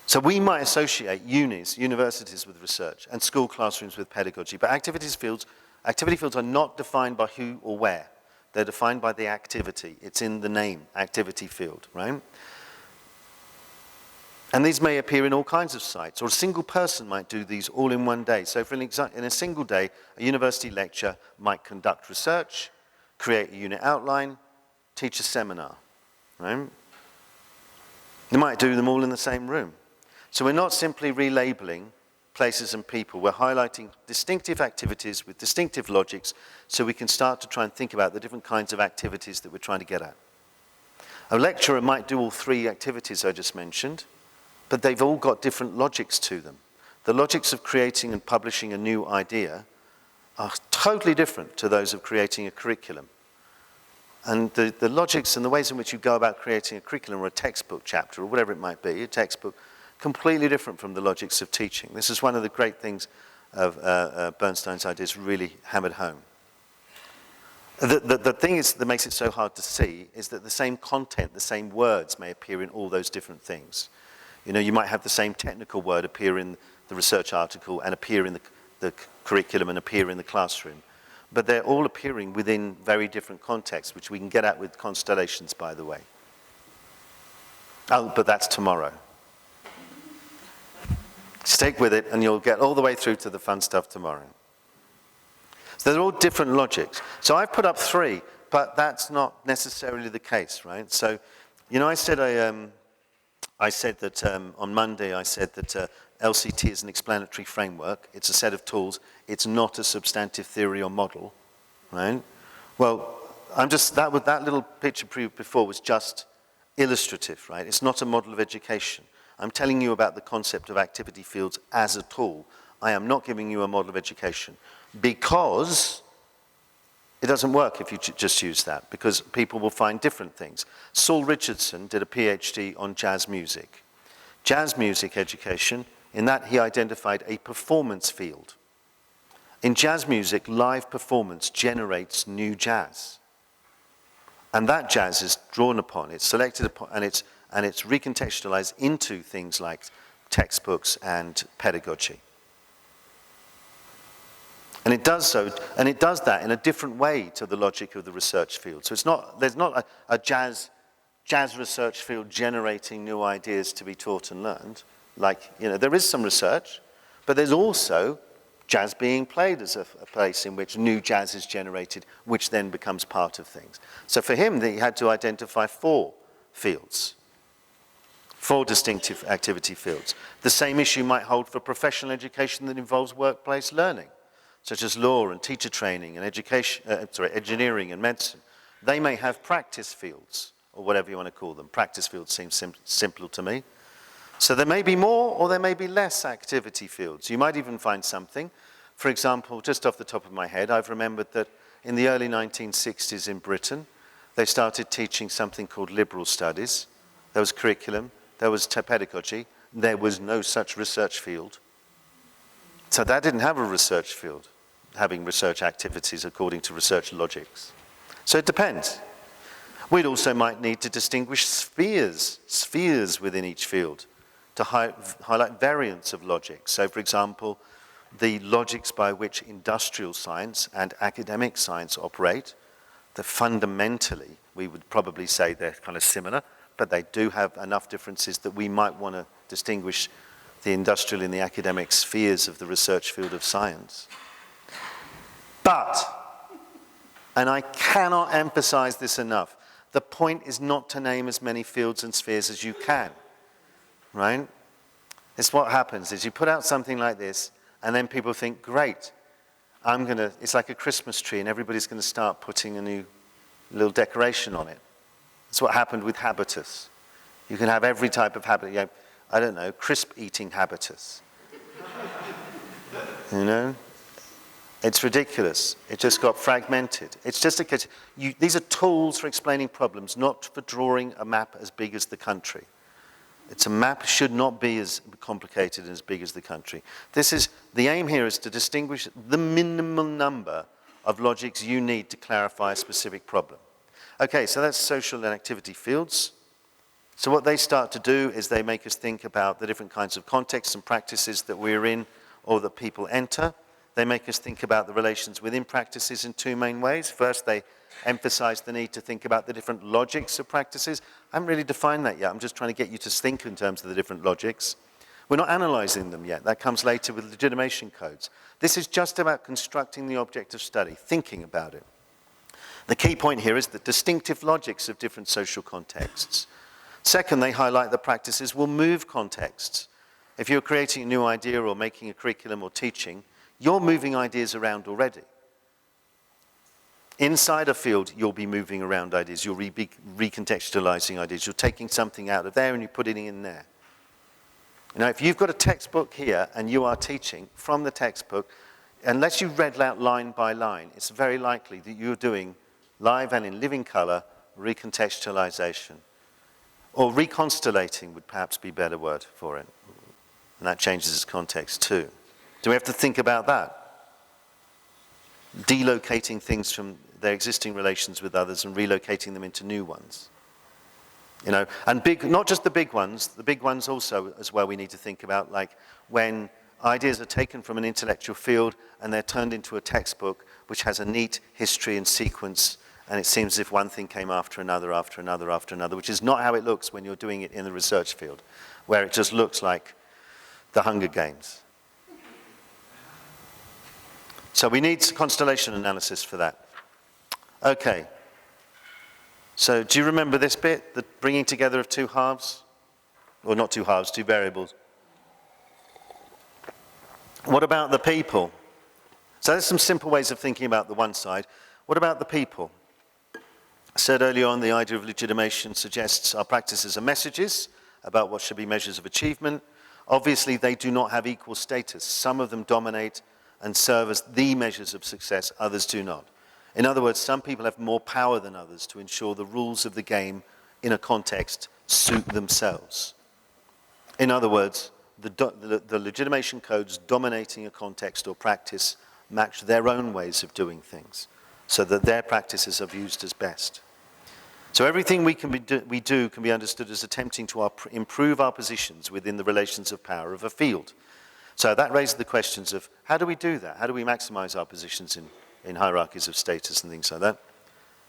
So we might associate universities with research, and school classrooms with pedagogy, but activity fields are not defined by who or where. They're defined by the activity. It's in the name, activity field, right? And these may appear in all kinds of sites, or a single person might do these all in one day. So for in a single day, a university lecturer might conduct research, create a unit outline, teach a seminar, right? You might do them all in the same room. So we're not simply relabeling places and people, we're highlighting distinctive activities with distinctive logics so we can start to try and think about the different kinds of activities that we're trying to get at. A lecturer might do all three activities I just mentioned, but they've all got different logics to them. The logics of creating and publishing a new idea are totally different to those of creating a curriculum. And the logics and the ways in which you go about creating a curriculum or a textbook chapter or whatever it might be, a textbook, completely different from the logics of teaching. This is one of the great things of Bernstein's ideas really hammered home. The thing that makes it so hard to see is that the same content, the same words may appear in all those different things. You know, you might have the same technical word appear in the research article and appear in the curriculum and appear in the classroom. But they're all appearing within very different contexts, which we can get at with constellations, by the way. Oh, but that's tomorrow. Stick with it and you'll get all the way through to the fun stuff tomorrow. So they're all different logics. So I've put up three, but that's not necessarily the case, right? So, you know, I said that on Monday, I said that LCT is an explanatory framework. It's a set of tools. It's not a substantive theory or model, right? Well, that little picture before was just illustrative, right? It's not a model of education. I'm telling you about the concept of activity fields as a tool. I am not giving you a model of education because it doesn't work if you just use that, because people will find different things. Saul Richardson did a PhD on jazz music. Jazz music education, in that he identified a performance field. In jazz music, live performance generates new jazz. And that jazz is drawn upon, it's selected upon, and it's recontextualized into things like textbooks and pedagogy. And it does that in a different way to the logic of the research field. So there's not a jazz research field generating new ideas to be taught and learned. There is some research, but there's also jazz being played as a place in which new jazz is generated, which then becomes part of things. So for him, he had to identify 4 fields, 4 distinctive activity fields. The same issue might hold for professional education that involves workplace learning, such as law and teacher training and engineering and medicine. They may have practice fields, or whatever you want to call them. Practice fields seem simpler to me. So there may be more or there may be less activity fields. You might even find something. For example, just off the top of my head, I've remembered that in the early 1960s in Britain, they started teaching something called liberal studies. There was curriculum, there was pedagogy, there was no such research field. So that didn't have a research field, having research activities according to research logics. So it depends. We'd also might need to distinguish spheres within each field to highlight variants of logic. So for example, the logics by which industrial science and academic science operate, that fundamentally we would probably say they're kind of similar, but they do have enough differences that we might want to distinguish the industrial and the academic spheres of the research field of science. But, and I cannot emphasize this enough, the point is not to name as many fields and spheres as you can, right? It's what happens is you put out something like this and then people think, great, it's like a Christmas tree and everybody's going to start putting a new little decoration on it. That's what happened with habitus. You can have every type of habitus. I don't know, crisp eating habitus. You know? It's ridiculous. It just got fragmented. It's just a case. These are tools for explaining problems, not for drawing a map as big as the country. It's a map should not be as complicated and as big as the country. The aim here is to distinguish the minimum number of logics you need to clarify a specific problem. Okay, so that's social and activity fields. So what they start to do is they make us think about the different kinds of contexts and practices that we're in or that people enter. They make us think about the relations within practices in 2 main ways. First, they emphasize the need to think about the different logics of practices. I haven't really defined that yet. I'm just trying to get you to think in terms of the different logics. We're not analyzing them yet. That comes later with legitimation codes. This is just about constructing the object of study, thinking about it. The key point here is the distinctive logics of different social contexts. Second, they highlight that practices will move contexts. If you're creating a new idea or making a curriculum or teaching, you're moving ideas around already. Inside a field, you'll be moving around ideas. You'll be recontextualizing ideas. You're taking something out of there and you're putting it in there. Now, if you've got a textbook here and you are teaching from the textbook, unless you read out line by line, it's very likely that you're doing live and in living color recontextualization. Or reconstellating would perhaps be a better word for it. And that changes its context too. Do we have to think about that? Delocating things from their existing relations with others and relocating them into new ones. You know, and not just the big ones also as well we need to think about, like when ideas are taken from an intellectual field and they're turned into a textbook which has a neat history and sequence, and it seems as if one thing came after another, after another, after another, which is not how it looks when you're doing it in the research field, where it just looks like the Hunger Games. So we need constellation analysis for that. Okay. So do you remember this bit, the bringing together of 2 halves? Or not 2 halves, 2 variables. What about the people? So there's some simple ways of thinking about the one side. What about the people? I said earlier on, the idea of legitimation suggests our practices are messages about what should be measures of achievement. Obviously, they do not have equal status. Some of them dominate and serve as the measures of success, others do not. In other words, some people have more power than others to ensure the rules of the game in a context suit themselves. In other words, the legitimation codes dominating a context or practice match their own ways of doing things so that their practices are used as best. So everything we do can be understood as attempting to improve our positions within the relations of power of a field. So that raises the questions of how do we do that? How do we maximize our positions in hierarchies of status and things like that?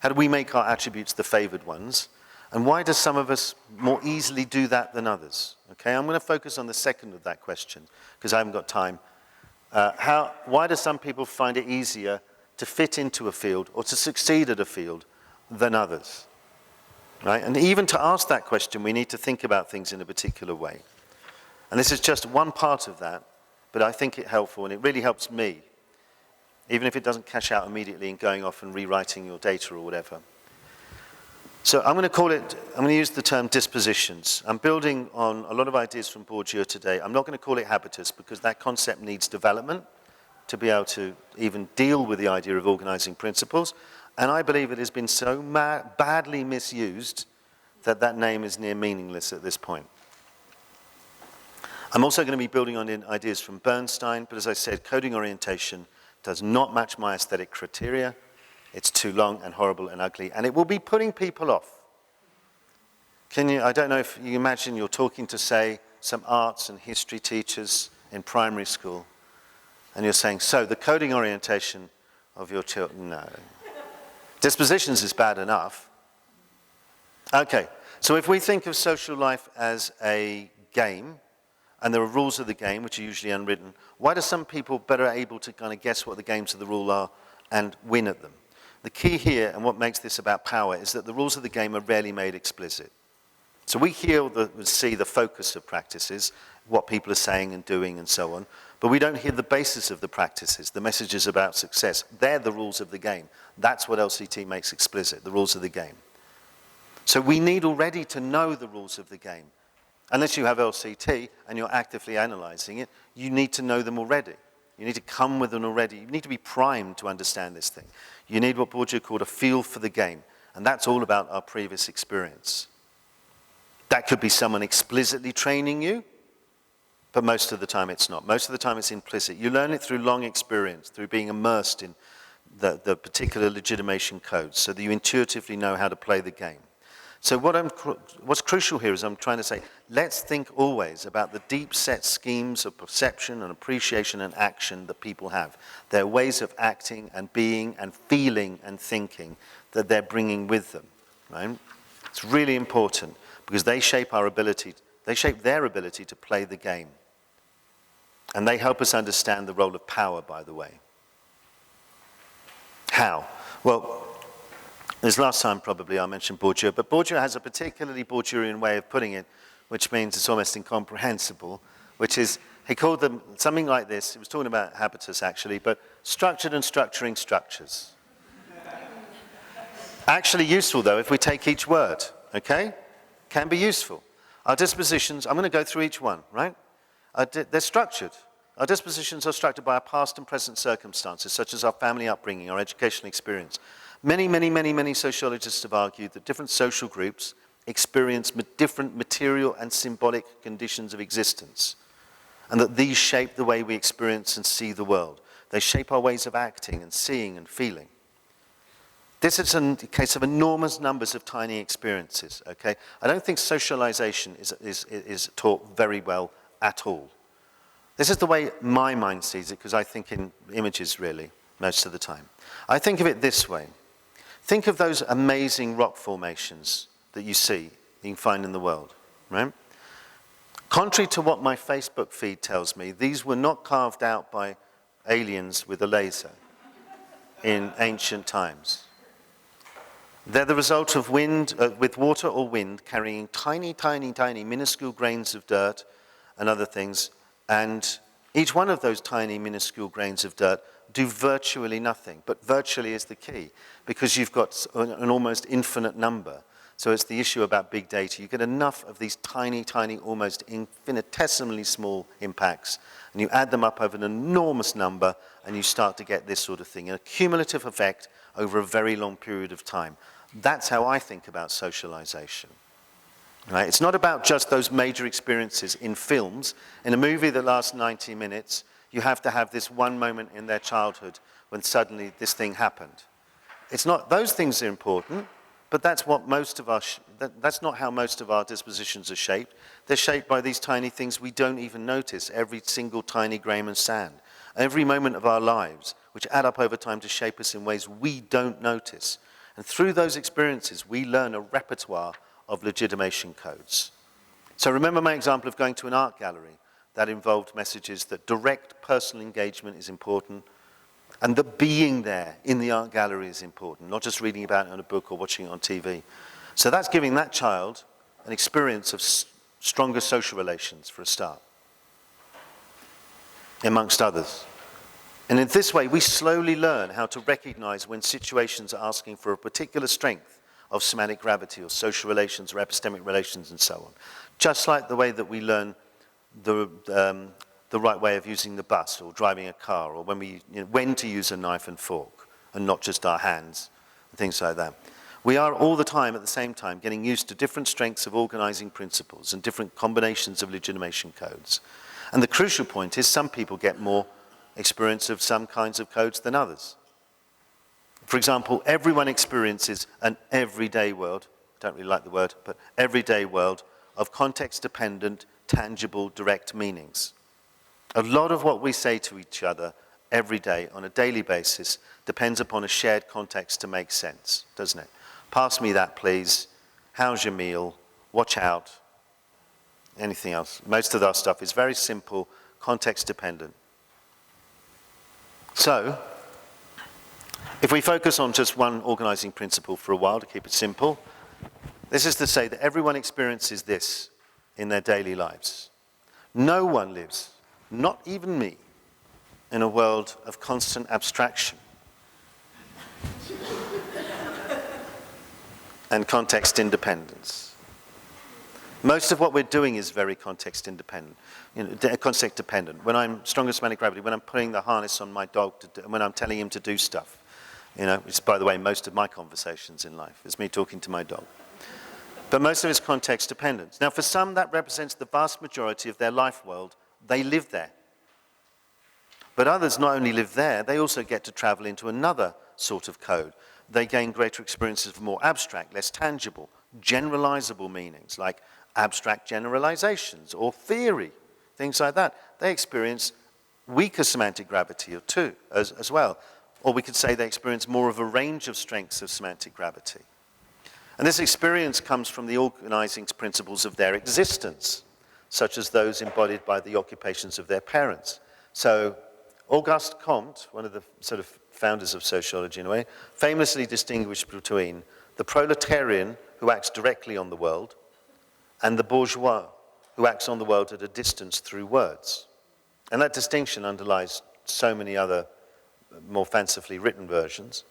How do we make our attributes the favored ones? And why do some of us more easily do that than others? Okay, I'm going to focus on the second of that question because I haven't got time. Why do some people find it easier to fit into a field or to succeed at a field than others? Right? And even to ask that question, we need to think about things in a particular way. And this is just one part of that, but I think it's helpful and it really helps me, even if it doesn't cash out immediately in going off and rewriting your data or whatever. So I'm going to use the term dispositions. I'm building on a lot of ideas from Bourdieu today. I'm not going to call it habitus because that concept needs development to be able to even deal with the idea of organizing principles. And I believe it has been so badly misused that that name is near meaningless at this point. I'm also going to be building on ideas from Bernstein, but as I said, coding orientation does not match my aesthetic criteria. It's too long and horrible and ugly, and it will be putting people off. I don't know if you imagine you're talking to, say, some arts and history teachers in primary school, and you're saying, so the coding orientation of your children, no. Dispositions is bad enough. Okay, so if we think of social life as a game, and there are rules of the game, which are usually unwritten, why do some people better able to kind of guess what the games of the rule are and win at them? The key here, and what makes this about power, is that the rules of the game are rarely made explicit. So we see the focus of practices, what people are saying and doing and so on, but we don't hear the basis of the practices, the messages about success. They're the rules of the game. That's what LCT makes explicit, the rules of the game. So we need already to know the rules of the game. Unless you have LCT and you're actively analyzing it, you need to know them already. You need to come with them already. You need to be primed to understand this thing. You need what Bourdieu called a feel for the game, and that's all about our previous experience. That could be someone explicitly training you, but most of the time it's not. Most of the time it's implicit. You learn it through long experience, through being immersed in the particular legitimation codes, so that you intuitively know how to play the game. So what's crucial here is I'm trying to say, let's think always about the deep set schemes of perception and appreciation and action that people have. Their ways of acting and being and feeling and thinking that they're bringing with them, right? It's really important because they shape their ability to play the game. And they help us understand the role of power, by the way. How? Well, this last time probably I mentioned Bourdieu, but Bourdieu has a particularly Bourdieuian way of putting it, which means it's almost incomprehensible, which is, he called them something like this, he was talking about habitus actually, but structured and structuring structures. Actually useful though if we take each word, okay? Can be useful. Our dispositions, I'm going to go through each one, right? They're structured. Our dispositions are structured by our past and present circumstances, such as our family upbringing, our educational experience. Many sociologists have argued that different social groups experience different material and symbolic conditions of existence, and that these shape the way we experience and see the world. They shape our ways of acting and seeing and feeling. This is a case of enormous numbers of tiny experiences, okay? I don't think socialization is taught very well at all. This is the way my mind sees it, because I think in images, really, most of the time. I think of it this way. Think of those amazing rock formations that you see, you can find in the world, right? Contrary to what my Facebook feed tells me, these were not carved out by aliens with a laser in ancient times. They're the result of wind, with water or wind carrying tiny, minuscule grains of dirt and other things, and each one of those tiny, minuscule grains of dirt do virtually nothing, but virtually is the key, because you've got an almost infinite number. So it's the issue about big data. You get enough of these tiny, almost infinitesimally small impacts, and you add them up over an enormous number, and you start to get this sort of thing, a cumulative effect over a very long period of time. That's how I think about socialization. Right? It's not about just those major experiences in films. In a movie that lasts 90 minutes, you have to have this one moment in their childhood when suddenly this thing happened. It's not, those things are important, but that's what most of our, that's not how most of our dispositions are shaped. They're shaped by these tiny things we don't even notice, every single tiny grain of sand. Every moment of our lives, which add up over time to shape us in ways we don't notice. And through those experiences, we learn a repertoire of legitimation codes. So remember my example of going to an art gallery. That involved messages that direct personal engagement is important, and that being there in the art gallery is important, not just reading about it in a book or watching it on TV. So that's giving that child an experience of stronger social relations, for a start, amongst others. And in this way, we slowly learn how to recognize when situations are asking for a particular strength of semantic gravity or social relations or epistemic relations and so on. Just like the way that we learn the right way of using the bus or driving a car, or when to use a knife and fork and not just our hands and things like that. We are all the time, at the same time, getting used to different strengths of organizing principles and different combinations of legitimation codes. And the crucial point is some people get more experience of some kinds of codes than others. For example, everyone experiences an everyday world, I don't really like the word, but everyday world of context-dependent, tangible, direct meanings. A lot of what we say to each other every day on a daily basis depends upon a shared context to make sense, doesn't it? Pass me that, please. How's your meal? Watch out. Anything else? Most of our stuff is very simple, context-dependent. So, if we focus on just one organizing principle for a while to keep it simple, this is to say that everyone experiences this in their daily lives. No one lives, not even me, in a world of constant abstraction and context independence. Most of what we're doing is very context independent, context dependent. When I'm stronger semantic gravity, when I'm putting the harness on my dog, when I'm telling him to do stuff, which, by the way, most of my conversations in life is me talking to my dog. But most of it's context dependent. Now, for some, that represents the vast majority of their life world. They live there. But others not only live there, they also get to travel into another sort of code. They gain greater experiences of more abstract, less tangible, generalizable meanings, like abstract generalizations or theory, things like that. They experience weaker semantic gravity too, as well. Or we could say they experience more of a range of strengths of semantic gravity. And this experience comes from the organizing principles of their existence, such as those embodied by the occupations of their parents. So Auguste Comte, one of the sort of founders of sociology in a way, famously distinguished between the proletarian who acts directly on the world and the bourgeois who acts on the world at a distance through words. And that distinction underlies so many other more fancifully written versions.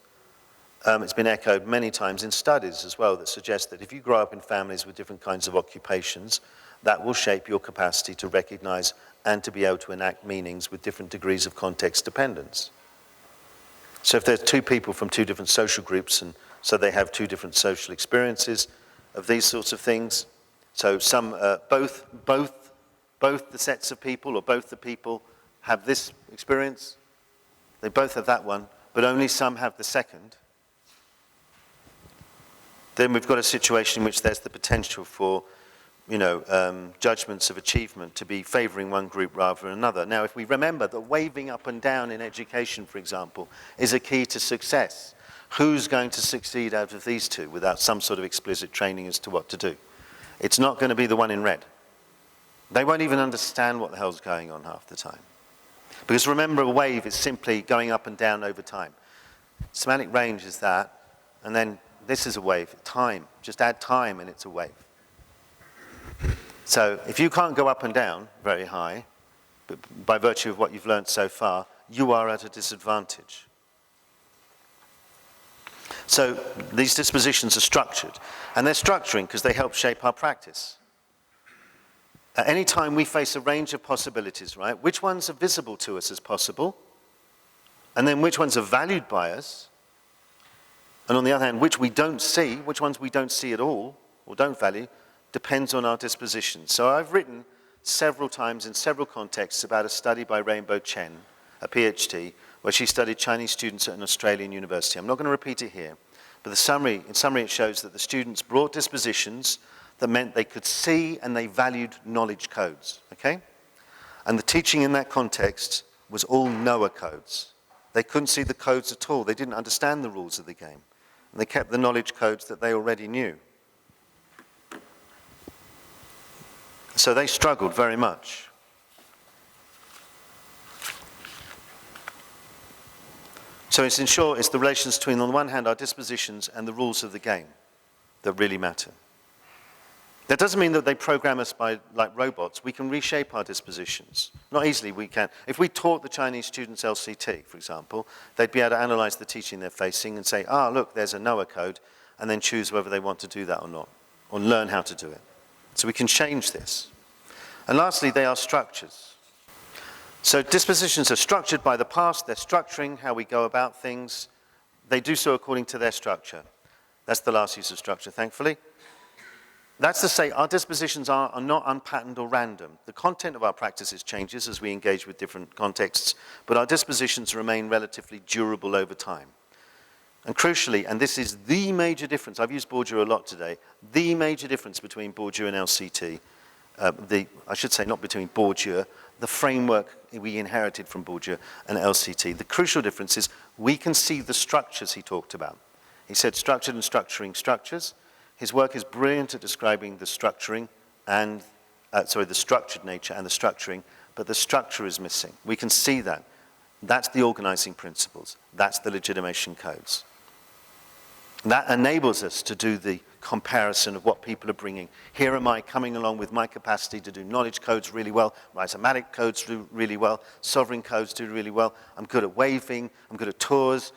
It's been echoed many times in studies as well that suggest that if you grow up in families with different kinds of occupations, that will shape your capacity to recognize and to be able to enact meanings with different degrees of context dependence. So if there's two people from two different social groups, and so they have two different social experiences of these sorts of things, so some, both the sets of people or both the people have this experience, they both have that one, but only some have the second, then we've got a situation in which there's the potential for, judgments of achievement to be favoring one group rather than another. Now, if we remember that waving up and down in education, for example, is a key to success, who's going to succeed out of these two without some sort of explicit training as to what to do? It's not going to be the one in red. They won't even understand what the hell's going on half the time. Because remember, a wave is simply going up and down over time. Semantic range is that, and then this is a wave, time. Just add time and it's a wave. So if you can't go up and down very high, but by virtue of what you've learned so far, you are at a disadvantage. So these dispositions are structured, and they're structuring because they help shape our practice. At any time we face a range of possibilities, right? Which ones are visible to us as possible? And then which ones are valued by us? And on the other hand, which we don't see, which ones we don't see at all, or don't value, depends on our disposition. So I've written several times in several contexts about a study by Rainbow Chen, a PhD, where she studied Chinese students at an Australian university. I'm not going to repeat it here, but in summary, it shows that the students brought dispositions that meant they could see and they valued knowledge codes, okay? And the teaching in that context was all knower codes. They couldn't see the codes at all. They didn't understand the rules of the game. And they kept the knowledge codes that they already knew. So they struggled very much. So it's in short, it's the relations between, on the one hand, our dispositions and the rules of the game that really matter. That doesn't mean that they program us by like robots. We can reshape our dispositions. Not easily, we can. If we taught the Chinese students LCT, for example, they'd be able to analyze the teaching they're facing and say, look, there's a Noah code, and then choose whether they want to do that or not, or learn how to do it. So we can change this. And lastly, they are structures. So dispositions are structured by the past. They're structuring how we go about things. They do so according to their structure. That's the last use of structure, thankfully. That's to say, our dispositions are not unpatterned or random. The content of our practices changes as we engage with different contexts, but our dispositions remain relatively durable over time. And crucially, and this is the major difference, I've used Bourdieu a lot today, the major difference between Bourdieu and LCT, I should say not between Bourdieu, the framework we inherited from Bourdieu and LCT. The crucial difference is we can see the structures he talked about. He said structured and structuring structures. His work is brilliant at describing the structuring and, the structured nature and the structuring, but the structure is missing. We can see that. That's the organizing principles. That's the legitimation codes. That enables us to do the comparison of what people are bringing. Here am I coming along with my capacity to do knowledge codes really well, rhizomatic codes do really well, sovereign codes do really well, I'm good at waving, I'm good at tours,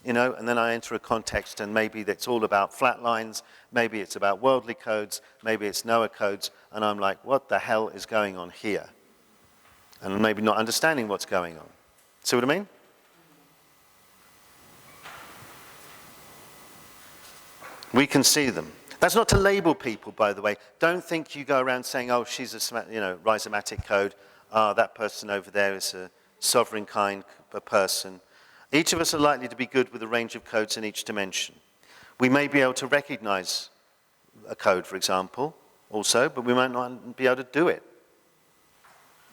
and then I enter a context and maybe it's all about flat lines, maybe it's about worldly codes, maybe it's Noah codes, and I'm like, what the hell is going on here? And maybe not understanding what's going on. See what I mean? We can see them. That's not to label people, by the way. Don't think you go around saying, she's a rhizomatic code, that person over there is a sovereign kind of person. Each of us are likely to be good with a range of codes in each dimension. We may be able to recognize a code, for example, also, but we might not be able to do it.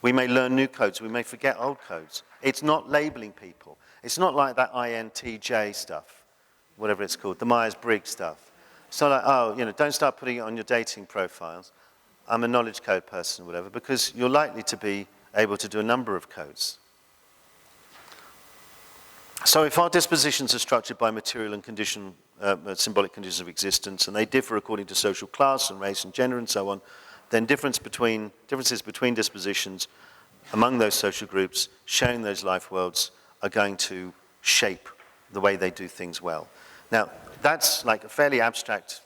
We may learn new codes. We may forget old codes. It's not labeling people. It's not like that INTJ stuff, whatever it's called, the Myers-Briggs stuff. It's not like, don't start putting it on your dating profiles. I'm a knowledge code person or whatever, because you're likely to be able to do a number of codes. So if our dispositions are structured by material and symbolic conditions of existence, and they differ according to social class and race and gender and so on, then differences between dispositions among those social groups, sharing those life worlds, are going to shape the way they do things well. Now, that's like a fairly abstract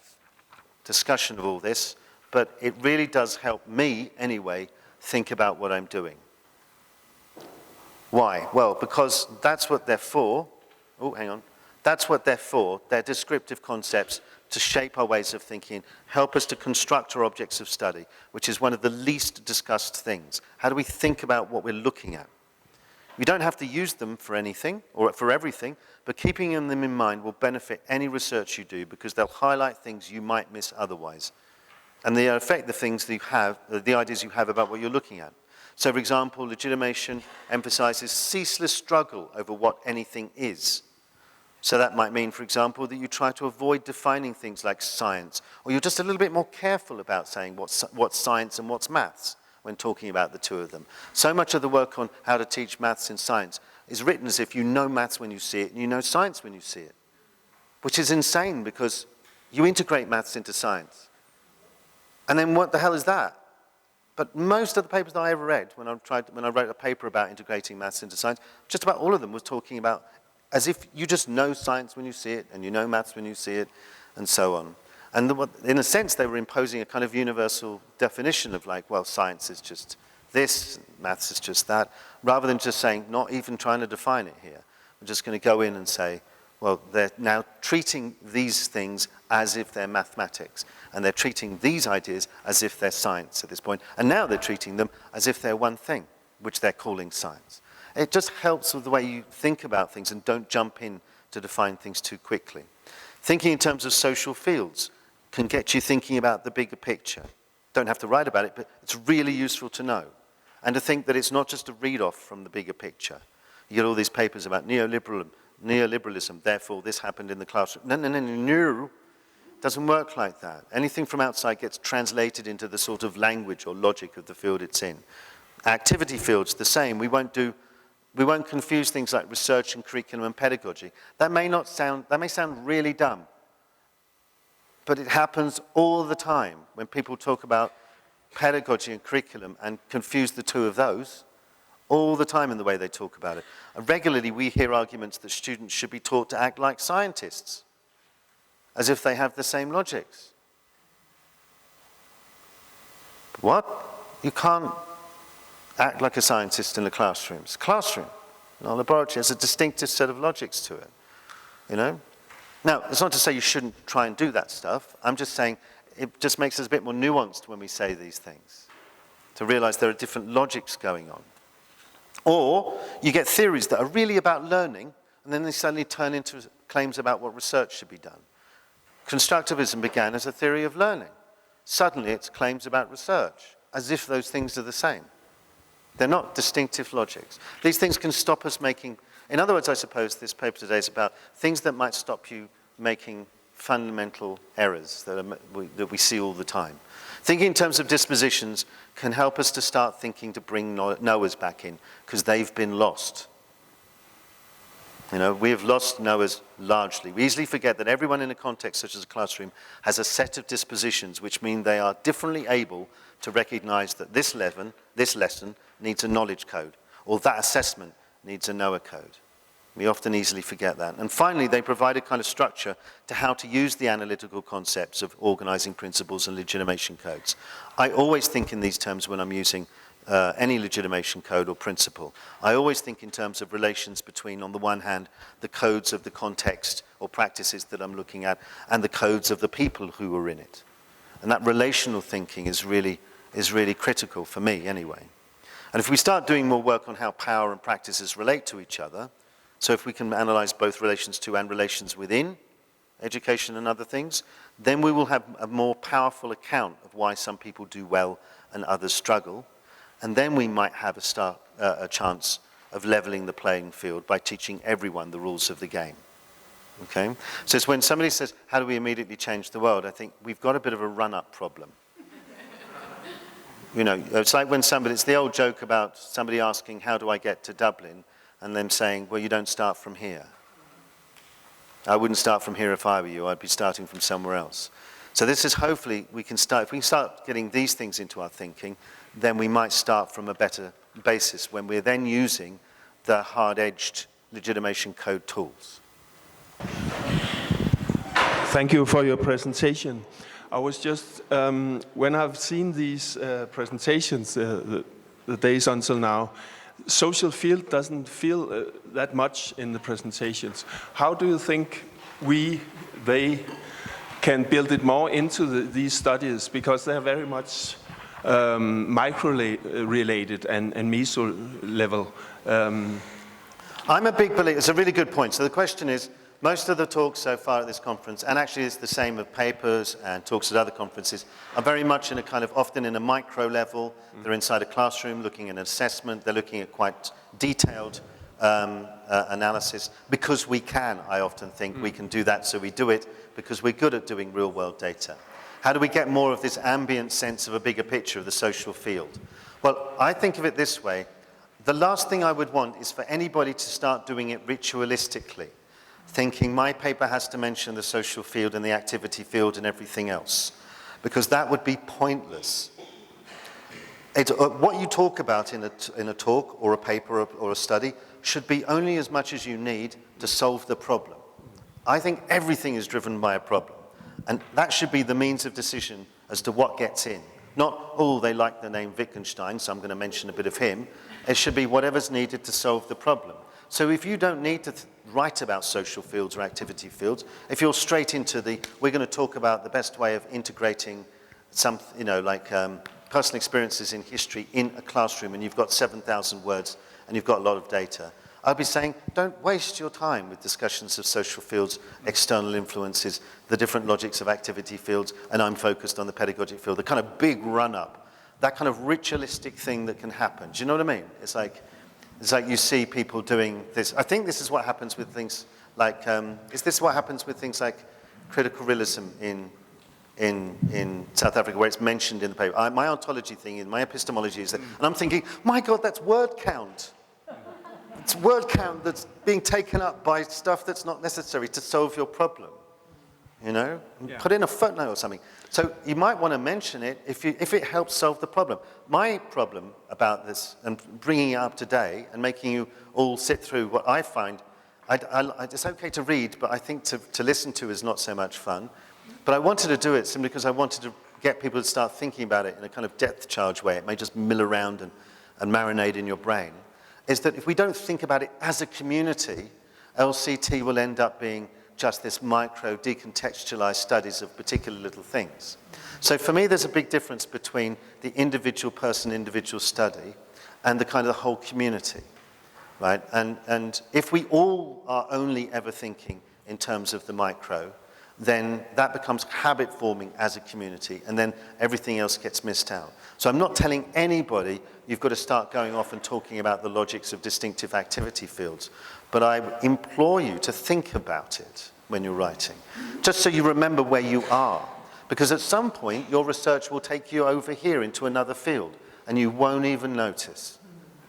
discussion of all this, but it really does help me, anyway, think about what I'm doing. Why? Well, because that's what they're for. That's what they're for. They're descriptive concepts to shape our ways of thinking, help us to construct our objects of study, which is one of the least discussed things. How do we think about what we're looking at? You don't have to use them for anything or for everything, but keeping them in mind will benefit any research you do because they'll highlight things you might miss otherwise. And they affect the things that you have, the ideas you have about what you're looking at. So, for example, legitimation emphasizes ceaseless struggle over what anything is. So that might mean, for example, that you try to avoid defining things like science, or you're just a little bit more careful about saying what's science and what's maths when talking about the two of them. So much of the work on how to teach maths and science is written as if you know maths when you see it and you know science when you see it, which is insane because you integrate maths into science. And then what the hell is that? But most of the papers that I ever read, when I wrote a paper about integrating maths into science, just about all of them was talking about as if you just know science when you see it, and you know maths when you see it, and so on. And in a sense, they were imposing a kind of universal definition of like, well, science is just this, maths is just that, rather than just saying, not even trying to define it here. We're just going to go in and say, well, they're now treating these things as if they're mathematics. And they're treating these ideas as if they're science at this point. And now they're treating them as if they're one thing, which they're calling science. It just helps with the way you think about things and don't jump in to define things too quickly. Thinking in terms of social fields can get you thinking about the bigger picture. Don't have to write about it, but it's really useful to know. And to think that it's not just a read-off from the bigger picture. You get all these papers about neoliberalism, therefore this happened in the classroom. No. Doesn't work like that. Anything from outside gets translated into the sort of language or logic of the field it's in. Activity fields, the same. We won't confuse things like research and curriculum and pedagogy. That may sound really dumb, but it happens all the time when people talk about pedagogy and curriculum and confuse the two of those, all the time in the way they talk about it. And regularly we hear arguments that students should be taught to act like scientists, as if they have the same logics. What? You can't act like a scientist in a classroom. It's a classroom. Our laboratory has a distinctive set of logics to it, you know? Now, it's not to say you shouldn't try and do that stuff. I'm just saying it just makes us a bit more nuanced when we say these things, to realize there are different logics going on. Or you get theories that are really about learning, and then they suddenly turn into claims about what research should be done. Constructivism began as a theory of learning. Suddenly it's claims about research, as if those things are the same. They're not distinctive logics. These things can stop us making, in other words, I suppose this paper today is about things that might stop you making fundamental errors that we see all the time. Thinking in terms of dispositions can help us to start thinking to bring knowers back in, because they've been lost. You know, we have lost knowers largely. We easily forget that everyone in a context such as a classroom has a set of dispositions which mean they are differently able to recognize that this lesson needs a knowledge code, or that assessment needs a knower code. We often easily forget that. And finally, they provide a kind of structure to how to use the analytical concepts of organizing principles and legitimation codes. I always think in these terms when I'm using any legitimation code or principle. I always think in terms of relations between, on the one hand, the codes of the context or practices that I'm looking at, and the codes of the people who are in it. And that relational thinking is really critical for me anyway. And if we start doing more work on how power and practices relate to each other, so if we can analyze both relations to and relations within education and other things, then we will have a more powerful account of why some people do well and others struggle. And then we might have a chance of leveling the playing field by teaching everyone the rules of the game. Okay? So it's when somebody says, how do we immediately change the world? I think we've got a bit of a run-up problem. You know, it's like when it's the old joke about somebody asking, how do I get to Dublin? And them saying, well, you don't start from here. I wouldn't start from here if I were you. I'd be starting from somewhere else. So this is hopefully, if we can start getting these things into our thinking, then we might start from a better basis when we're then using the hard-edged legitimation code tools. Thank you for your presentation. I was just, when I've seen these presentations, the days until now, social field doesn't feel that much in the presentations. How do you think they can build it more into these studies? Because they're very much micro-related and meso level. I'm a big believer, it's a really good point. So the question is, most of the talks so far at this conference, and actually it's the same of papers and talks at other conferences, are very much in a kind of, often in a micro level. They're inside a classroom looking at an assessment. They're looking at quite detailed analysis. Because we can, I often think, we can do that, so we do it because we're good at doing real world data. How do we get more of this ambient sense of a bigger picture of the social field? Well, I think of it this way. The last thing I would want is for anybody to start doing it ritualistically, thinking my paper has to mention the social field and the activity field and everything else, because that would be pointless. What you talk about in a talk or a paper or a study should be only as much as you need to solve the problem. I think everything is driven by a problem, and that should be the means of decision as to what gets in. Not, oh, they like the name Wittgenstein, so I'm going to mention a bit of him. It should be whatever's needed to solve the problem. So if you don't need to write about social fields or activity fields, if you're straight into we're going to talk about the best way of integrating some, personal experiences in history in a classroom, and you've got 7,000 words and you've got a lot of data, I'd be saying, don't waste your time with discussions of social fields, external influences, the different logics of activity fields, and I'm focused on the pedagogic field, the kind of big run-up, that kind of ritualistic thing that can happen. Do you know what I mean? It's like you see people doing this. I think this is what happens with things like, is this what happens with things like critical realism in South Africa, where it's mentioned in the paper? My ontology thing, in my epistemology is that, and I'm thinking, my God, that's word count. It's word count that's being taken up by stuff that's not necessary to solve your problem. Yeah. Put in a footnote or something. So you might want to mention it if it helps solve the problem. My problem about this and bringing it up today and making you all sit through what I find, it's okay to read, but I think to listen to is not so much fun. But I wanted to do it simply because I wanted to get people to start thinking about it in a kind of depth charge way. It may just mill around and marinate in your brain. Is that if we don't think about it as a community, LCT will end up being just this micro decontextualized studies of particular little things. So for me, there's a big difference between the individual person, individual study, and the kind of the whole community, right? And if we all are only ever thinking in terms of the micro, then that becomes habit forming as a community, and then everything else gets missed out. So I'm not telling anybody you've got to start going off and talking about the logics of distinctive activity fields, but I implore you to think about it when you're writing, just so you remember where you are, because at some point your research will take you over here into another field, and you won't even notice,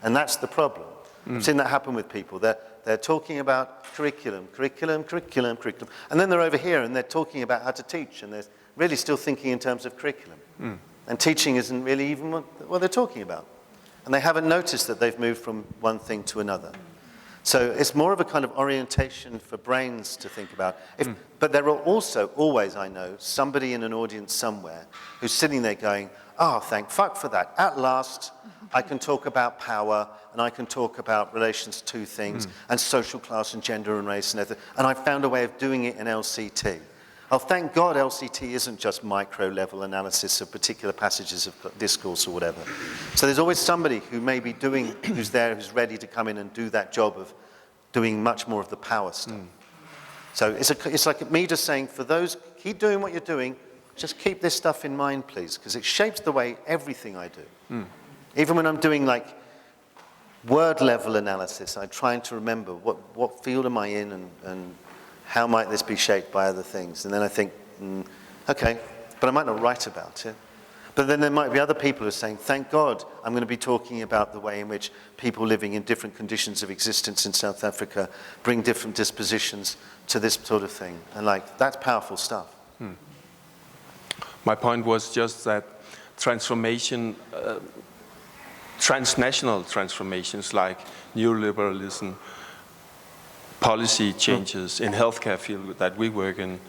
and that's the problem. I've seen that happen with people. They're talking about curriculum, and then they're over here and they're talking about how to teach, and they're really still thinking in terms of curriculum. And teaching isn't really even what they're talking about. And they haven't noticed that they've moved from one thing to another. So it's more of a kind of orientation for brains to think about. But there are also, always I know, somebody in an audience somewhere who's sitting there going, oh, thank fuck for that. At last, I can talk about power, and I can talk about relations to things, and social class and gender and race and everything. And I found a way of doing it in LCT. Oh, thank God LCT isn't just micro-level analysis of particular passages of discourse or whatever. So there's always somebody who may be doing, who's there, who's ready to come in and do that job of doing much more of the power stuff. So it's like me just saying, for those, keep doing what you're doing, just keep this stuff in mind, please, because it shapes the way everything I do. Even when I'm doing like word-level analysis, I'm trying to remember what field am I in and how might this be shaped by other things? And then I think, okay, but I might not write about it. But then there might be other people who are saying, thank God, I'm going to be talking about the way in which people living in different conditions of existence in South Africa bring different dispositions to this sort of thing. And like, that's powerful stuff. My point was just that transformation, transnational transformations like neoliberalism, policy changes in healthcare field that we work in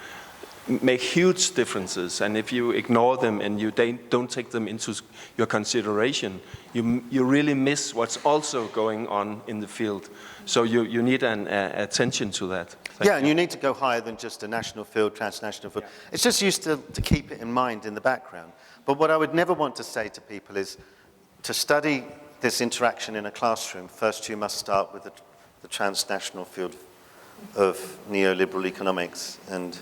make huge differences, and if you ignore them and you don't take them into your consideration, you really miss what's also going on in the field. So you need an attention to that. And you need to go higher than just a national field, transnational field. It's just used to keep it in mind in the background. But what I would never want to say to people is to study this interaction in a classroom, first you must start with the transnational field of neoliberal economics and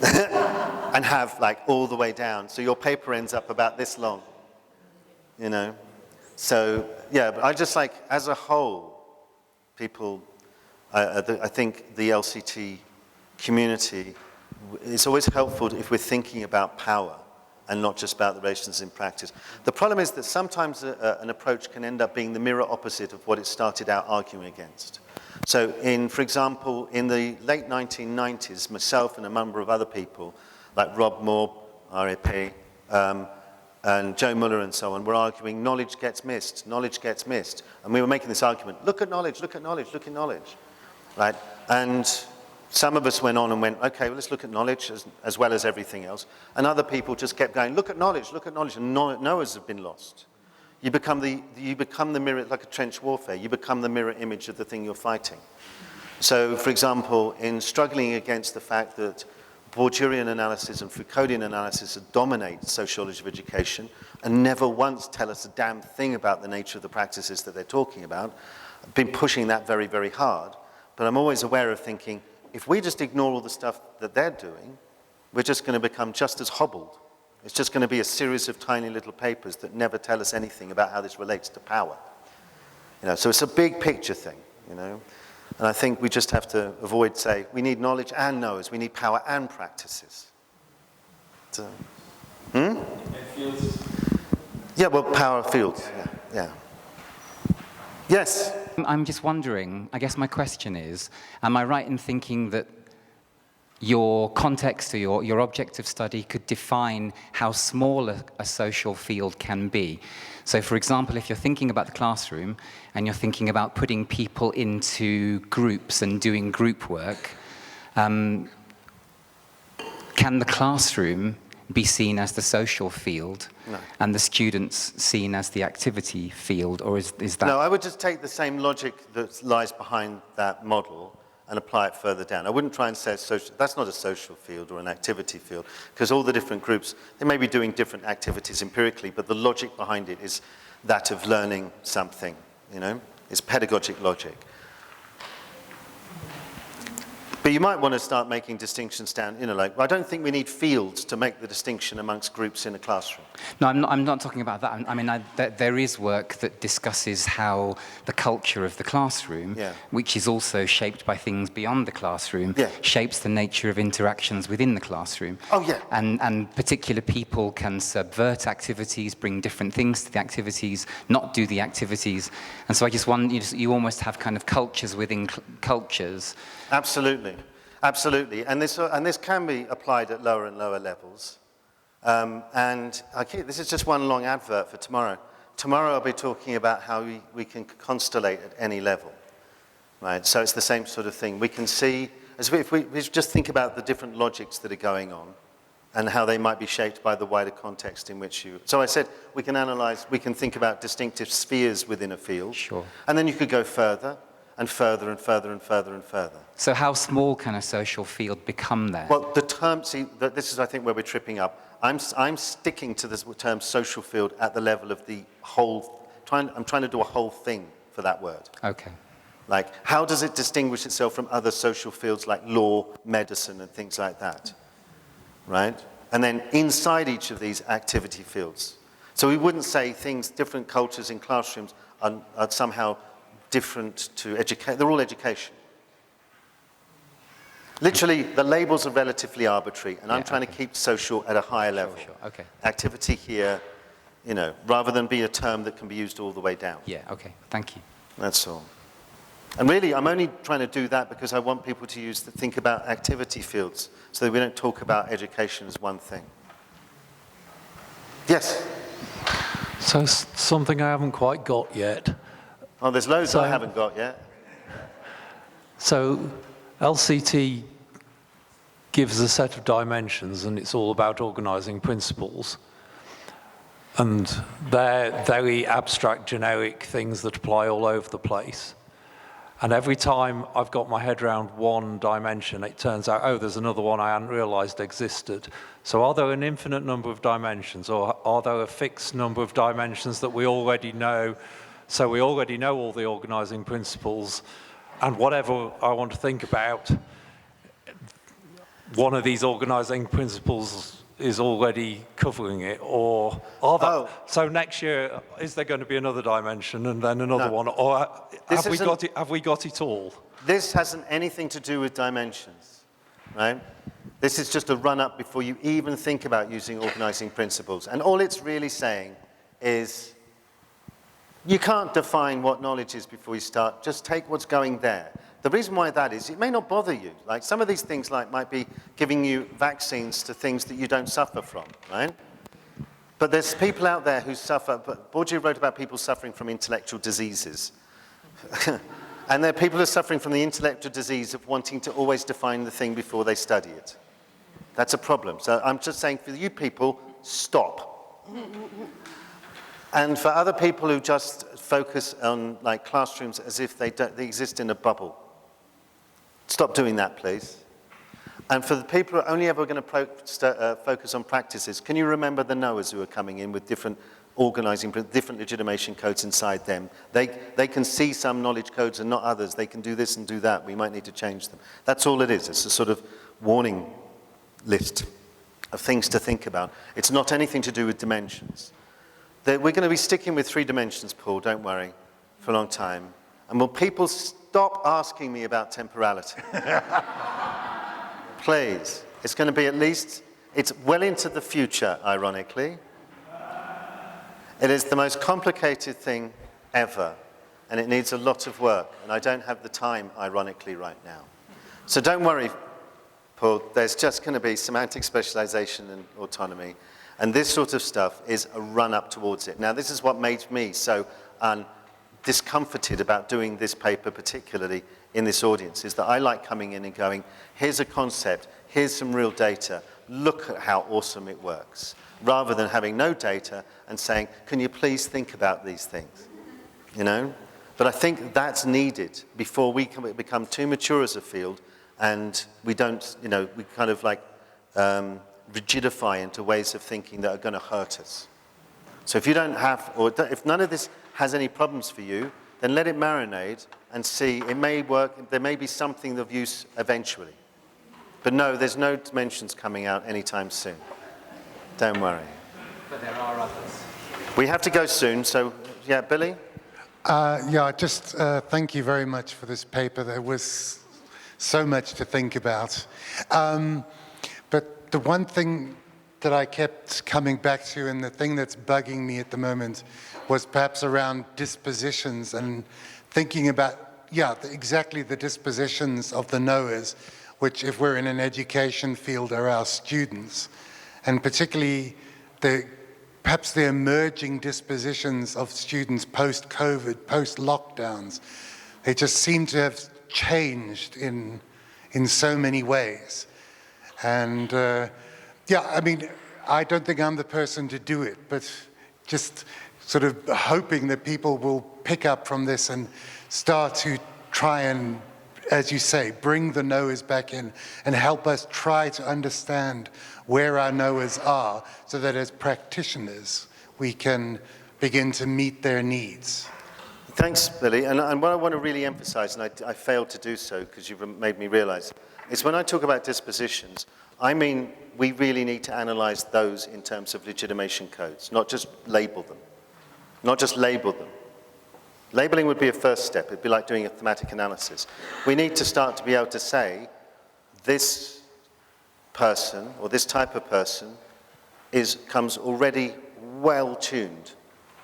and have like all the way down. So your paper ends up about this long, you know? So, yeah, but I just like, as a whole, people, I think the LCT community, it's always helpful if we're thinking about power and not just about the relations in practice. The problem is that sometimes an approach can end up being the mirror opposite of what it started out arguing against. So for example, in the late 1990s, myself and a number of other people, like Rob Moore, RAP, and Joe Muller and so on, were arguing knowledge gets missed, knowledge gets missed. And we were making this argument, look at knowledge, look at knowledge, look at knowledge, right? And some of us went on and went, okay, well, let's look at knowledge as well as everything else. And other people just kept going, look at knowledge, and knowers have been lost. You become the mirror, like a trench warfare. You become the mirror image of the thing you're fighting. So, for example, in struggling against the fact that Bourdieuian analysis and Foucauldian analysis dominate sociology of education and never once tell us a damn thing about the nature of the practices that they're talking about, I've been pushing that very, very hard. But I'm always aware of thinking, if we just ignore all the stuff that they're doing, we're just going to become just as hobbled. It's just going to be a series of tiny little papers that never tell us anything about how this relates to power. So it's a big picture thing, And I think we just have to avoid, say, we need knowledge and knowers, we need power and practices. So, Yeah, well, power fields, yeah. Yes? I'm just wondering, I guess my question is, am I right in thinking that your context or your object of study could define how small a social field can be? So, for example, if you're thinking about the classroom and you're thinking about putting people into groups and doing group work, can the classroom be seen as the social field and the students seen as the activity field, or is that... No, I would just take the same logic that lies behind that model and apply it further down. I wouldn't try and say that's not a social field or an activity field, because all the different groups, they may be doing different activities empirically, but the logic behind it is that of learning something, It's pedagogic logic. But you might want to start making distinctions down, I don't think we need fields to make the distinction amongst groups in a classroom. No, I'm not talking about that. I mean, there is work that discusses how the culture of the classroom, which is also shaped by things beyond the classroom, shapes the nature of interactions within the classroom. Oh, yeah. And particular people can subvert activities, bring different things to the activities, not do the activities. And so I just wonder, you almost have kind of cultures within cultures. Absolutely, absolutely. And this can be applied at lower and lower levels. This is just one long advert for tomorrow. Tomorrow I'll be talking about how we can constellate at any level, right? So it's the same sort of thing. We can see, if we just think about the different logics that are going on and how they might be shaped by the wider context in which you... So I said we can think about distinctive spheres within a field. Sure. And then you could go further and further and further and further and further. So how small can a social field become there? Well, the term, this is, I think, where we're tripping up. I'm sticking to this term social field at the level of the whole, I'm trying to do a whole thing for that word. Okay. Like, how does it distinguish itself from other social fields like law, medicine, and things like that, right? And then inside each of these activity fields. So we wouldn't say different cultures in classrooms are somehow different to educate. They're all education. Literally, the labels are relatively arbitrary, and I'm trying to keep social at a higher level. Sure. Okay. Activity here, rather than be a term that can be used all the way down. Yeah, okay. Thank you. That's all. And really, I'm only trying to do that because I want people to think about activity fields, so that we don't talk about education as one thing. Yes? So something I haven't quite got yet. Oh, there's loads I haven't got yet. So LCT gives a set of dimensions, and it's all about organizing principles. And they're very abstract, generic things that apply all over the place. And every time I've got my head around one dimension, it turns out, oh, there's another one I hadn't realized existed. So are there an infinite number of dimensions, or are there a fixed number of dimensions that we already know? So we already know all the organizing principles, and whatever I want to think about, one of these organizing principles is already covering it, or are there, so next year, is there going to be another dimension and then another one, or have we got it all? This hasn't anything to do with dimensions, right? This is just a run-up before you even think about using organizing principles. And all it's really saying is, you can't define what knowledge is before you start. Just take what's going there. The reason why that is, it may not bother you. Like some of these things might be giving you vaccines to things that you don't suffer from, right? But there's people out there who suffer, but Bourdieu wrote about people suffering from intellectual diseases. And there are people who are suffering from the intellectual disease of wanting to always define the thing before they study it. That's a problem. So I'm just saying for you people, stop. And for other people who just focus on like classrooms as if they exist in a bubble, stop doing that, please. And for the people who are only ever going to focus on practices, can you remember the Noahs who are coming in with different organizing, different legitimation codes inside them? They can see some knowledge codes and not others. They can do this and do that. We might need to change them. That's all it is. It's a sort of warning list of things to think about. It's not anything to do with dimensions. We're going to be sticking with 3 dimensions, Paul, don't worry, for a long time. And will people stop asking me about temporality? Please. It's going to be at least, it's well into the future, ironically. It is the most complicated thing ever, and it needs a lot of work, and I don't have the time, ironically, right now. So don't worry, Paul, there's just going to be semantic specialization and autonomy, and this sort of stuff is a run-up towards it. Now, this is what made me so discomforted about doing this paper, particularly in this audience, is that I like coming in and going, here's a concept, here's some real data, look at how awesome it works, rather than having no data and saying, can you please think about these things, you know? But I think that's needed before we become too mature as a field and we don't, you know, we kind of like rigidify into ways of thinking that are going to hurt us. So if you don't have, or if none of this has any problems for you, then let it marinate and see, it may work, there may be something of use eventually. But no, there's no dimensions coming out anytime soon. Don't worry. But there are others. We have to go soon, so yeah, Billy? Just thank you very much for this paper. There was so much to think about. But the one thing that I kept coming back to, and the thing that's bugging me at the moment, was perhaps around dispositions and thinking about, exactly the dispositions of the knowers, which, if we're in an education field, are our students, and particularly perhaps the emerging dispositions of students post-COVID, post-lockdowns. They just seem to have changed in so many ways. And I mean, I don't think I'm the person to do it, but just sort of hoping that people will pick up from this and start to try and, as you say, bring the knowers back in and help us try to understand where our knowers are, so that as practitioners we can begin to meet their needs. Thanks, Billy. And what I want to really emphasize, and I failed to do so because you've made me realize, is when I talk about dispositions, I mean we really need to analyze those in terms of legitimation codes, not just label them. Not just label them. Labeling would be a first step. It'd be like doing a thematic analysis. We need to start to be able to say, this person, or this type of person, comes already well-tuned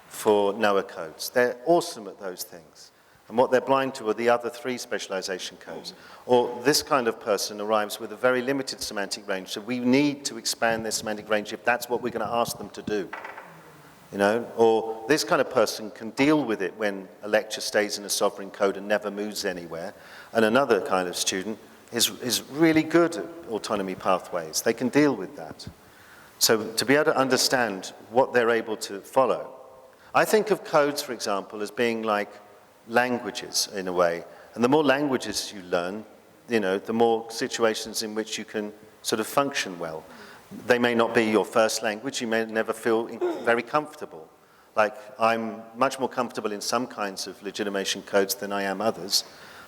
for Noah codes. They're awesome at those things. And what they're blind to are the other 3 specialization codes. Or this kind of person arrives with a very limited semantic range, so we need to expand their semantic range if that's what we're going to ask them to do. You know, or this kind of person can deal with it when a lecture stays in a sovereign code and never moves anywhere. And another kind of student is really good at autonomy pathways. They can deal with that. So to be able to understand what they're able to follow. I think of codes, for example, as being like languages in a way. And the more languages you learn, you know, the more situations in which you can sort of function well. They may not be your first language, you may never feel very comfortable. Like, I'm much more comfortable in some kinds of legitimation codes than I am others,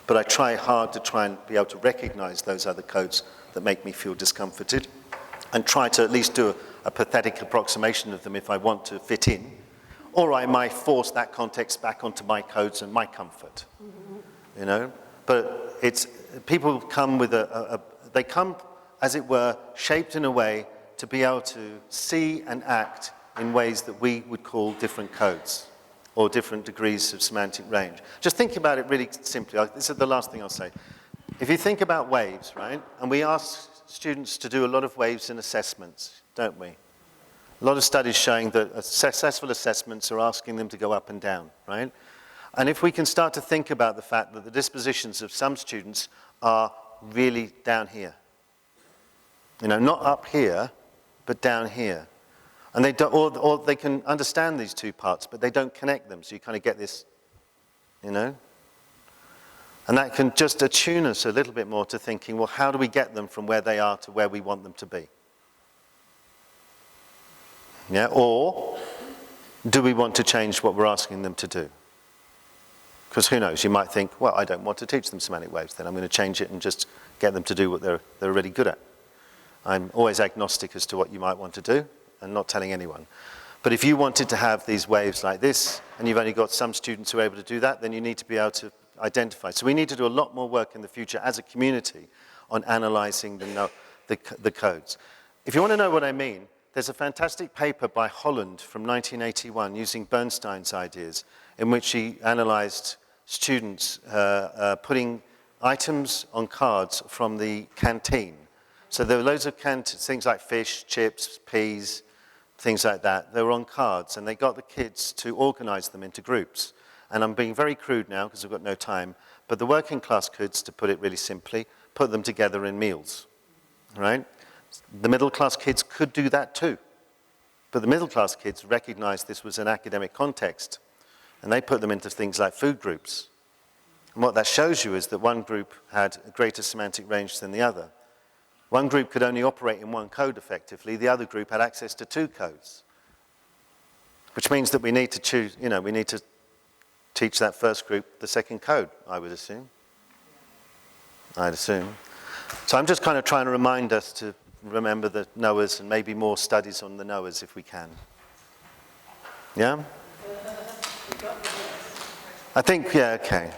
but I try hard to try and be able to recognize those other codes that make me feel discomforted, and try to at least do a pathetic approximation of them if I want to fit in, or I might force that context back onto my codes and my comfort, you know? But people come with they come, as it were, shaped in a way to be able to see and act in ways that we would call different codes or different degrees of semantic range. Just think about it really simply. This is the last thing I'll say. If you think about waves, right, and we ask students to do a lot of waves in assessments, don't we? A lot of studies showing that successful assessments are asking them to go up and down, right? And if we can start to think about the fact that the dispositions of some students are really down here, you know, not up here, but down here. And they don't, or they can understand these two parts, but they don't connect them. So you kind of get this, you know? And that can just attune us a little bit more to thinking, well, how do we get them from where they are to where we want them to be? Yeah, or do we want to change what we're asking them to do? Because who knows, you might think, well, I don't want to teach them semantic waves, then I'm going to change it and just get them to do what they're already good at. I'm always agnostic as to what you might want to do, and not telling anyone. But if you wanted to have these waves like this, and you've only got some students who are able to do that, then you need to be able to identify. So we need to do a lot more work in the future as a community on analyzing the codes. If you want to know what I mean, there's a fantastic paper by Holland from 1981 using Bernstein's ideas, in which he analyzed students putting items on cards from the canteen. So there were loads of things like fish, chips, peas, things like that. They were on cards, and they got the kids to organize them into groups. And I'm being very crude now because I've got no time, but the working class kids, to put it really simply, put them together in meals, right? The middle class kids could do that too. But the middle class kids recognized this was an academic context, and they put them into things like food groups. And what that shows you is that one group had a greater semantic range than the other. One group could only operate in one code effectively, the other group had access to two codes. Which means that we need to choose, you know, we need to teach that first group the second code, I would assume. I'd assume. So I'm just kind of trying to remind us to remember the knowers and maybe more studies on the knowers if we can. Yeah? I think, yeah, okay.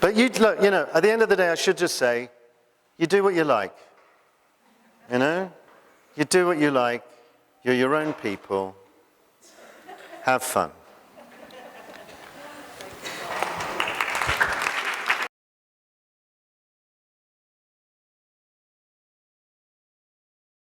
But look, you know, at the end of the day, I should just say, you do what you like. You know? You do what you like. You're your own people. Have fun.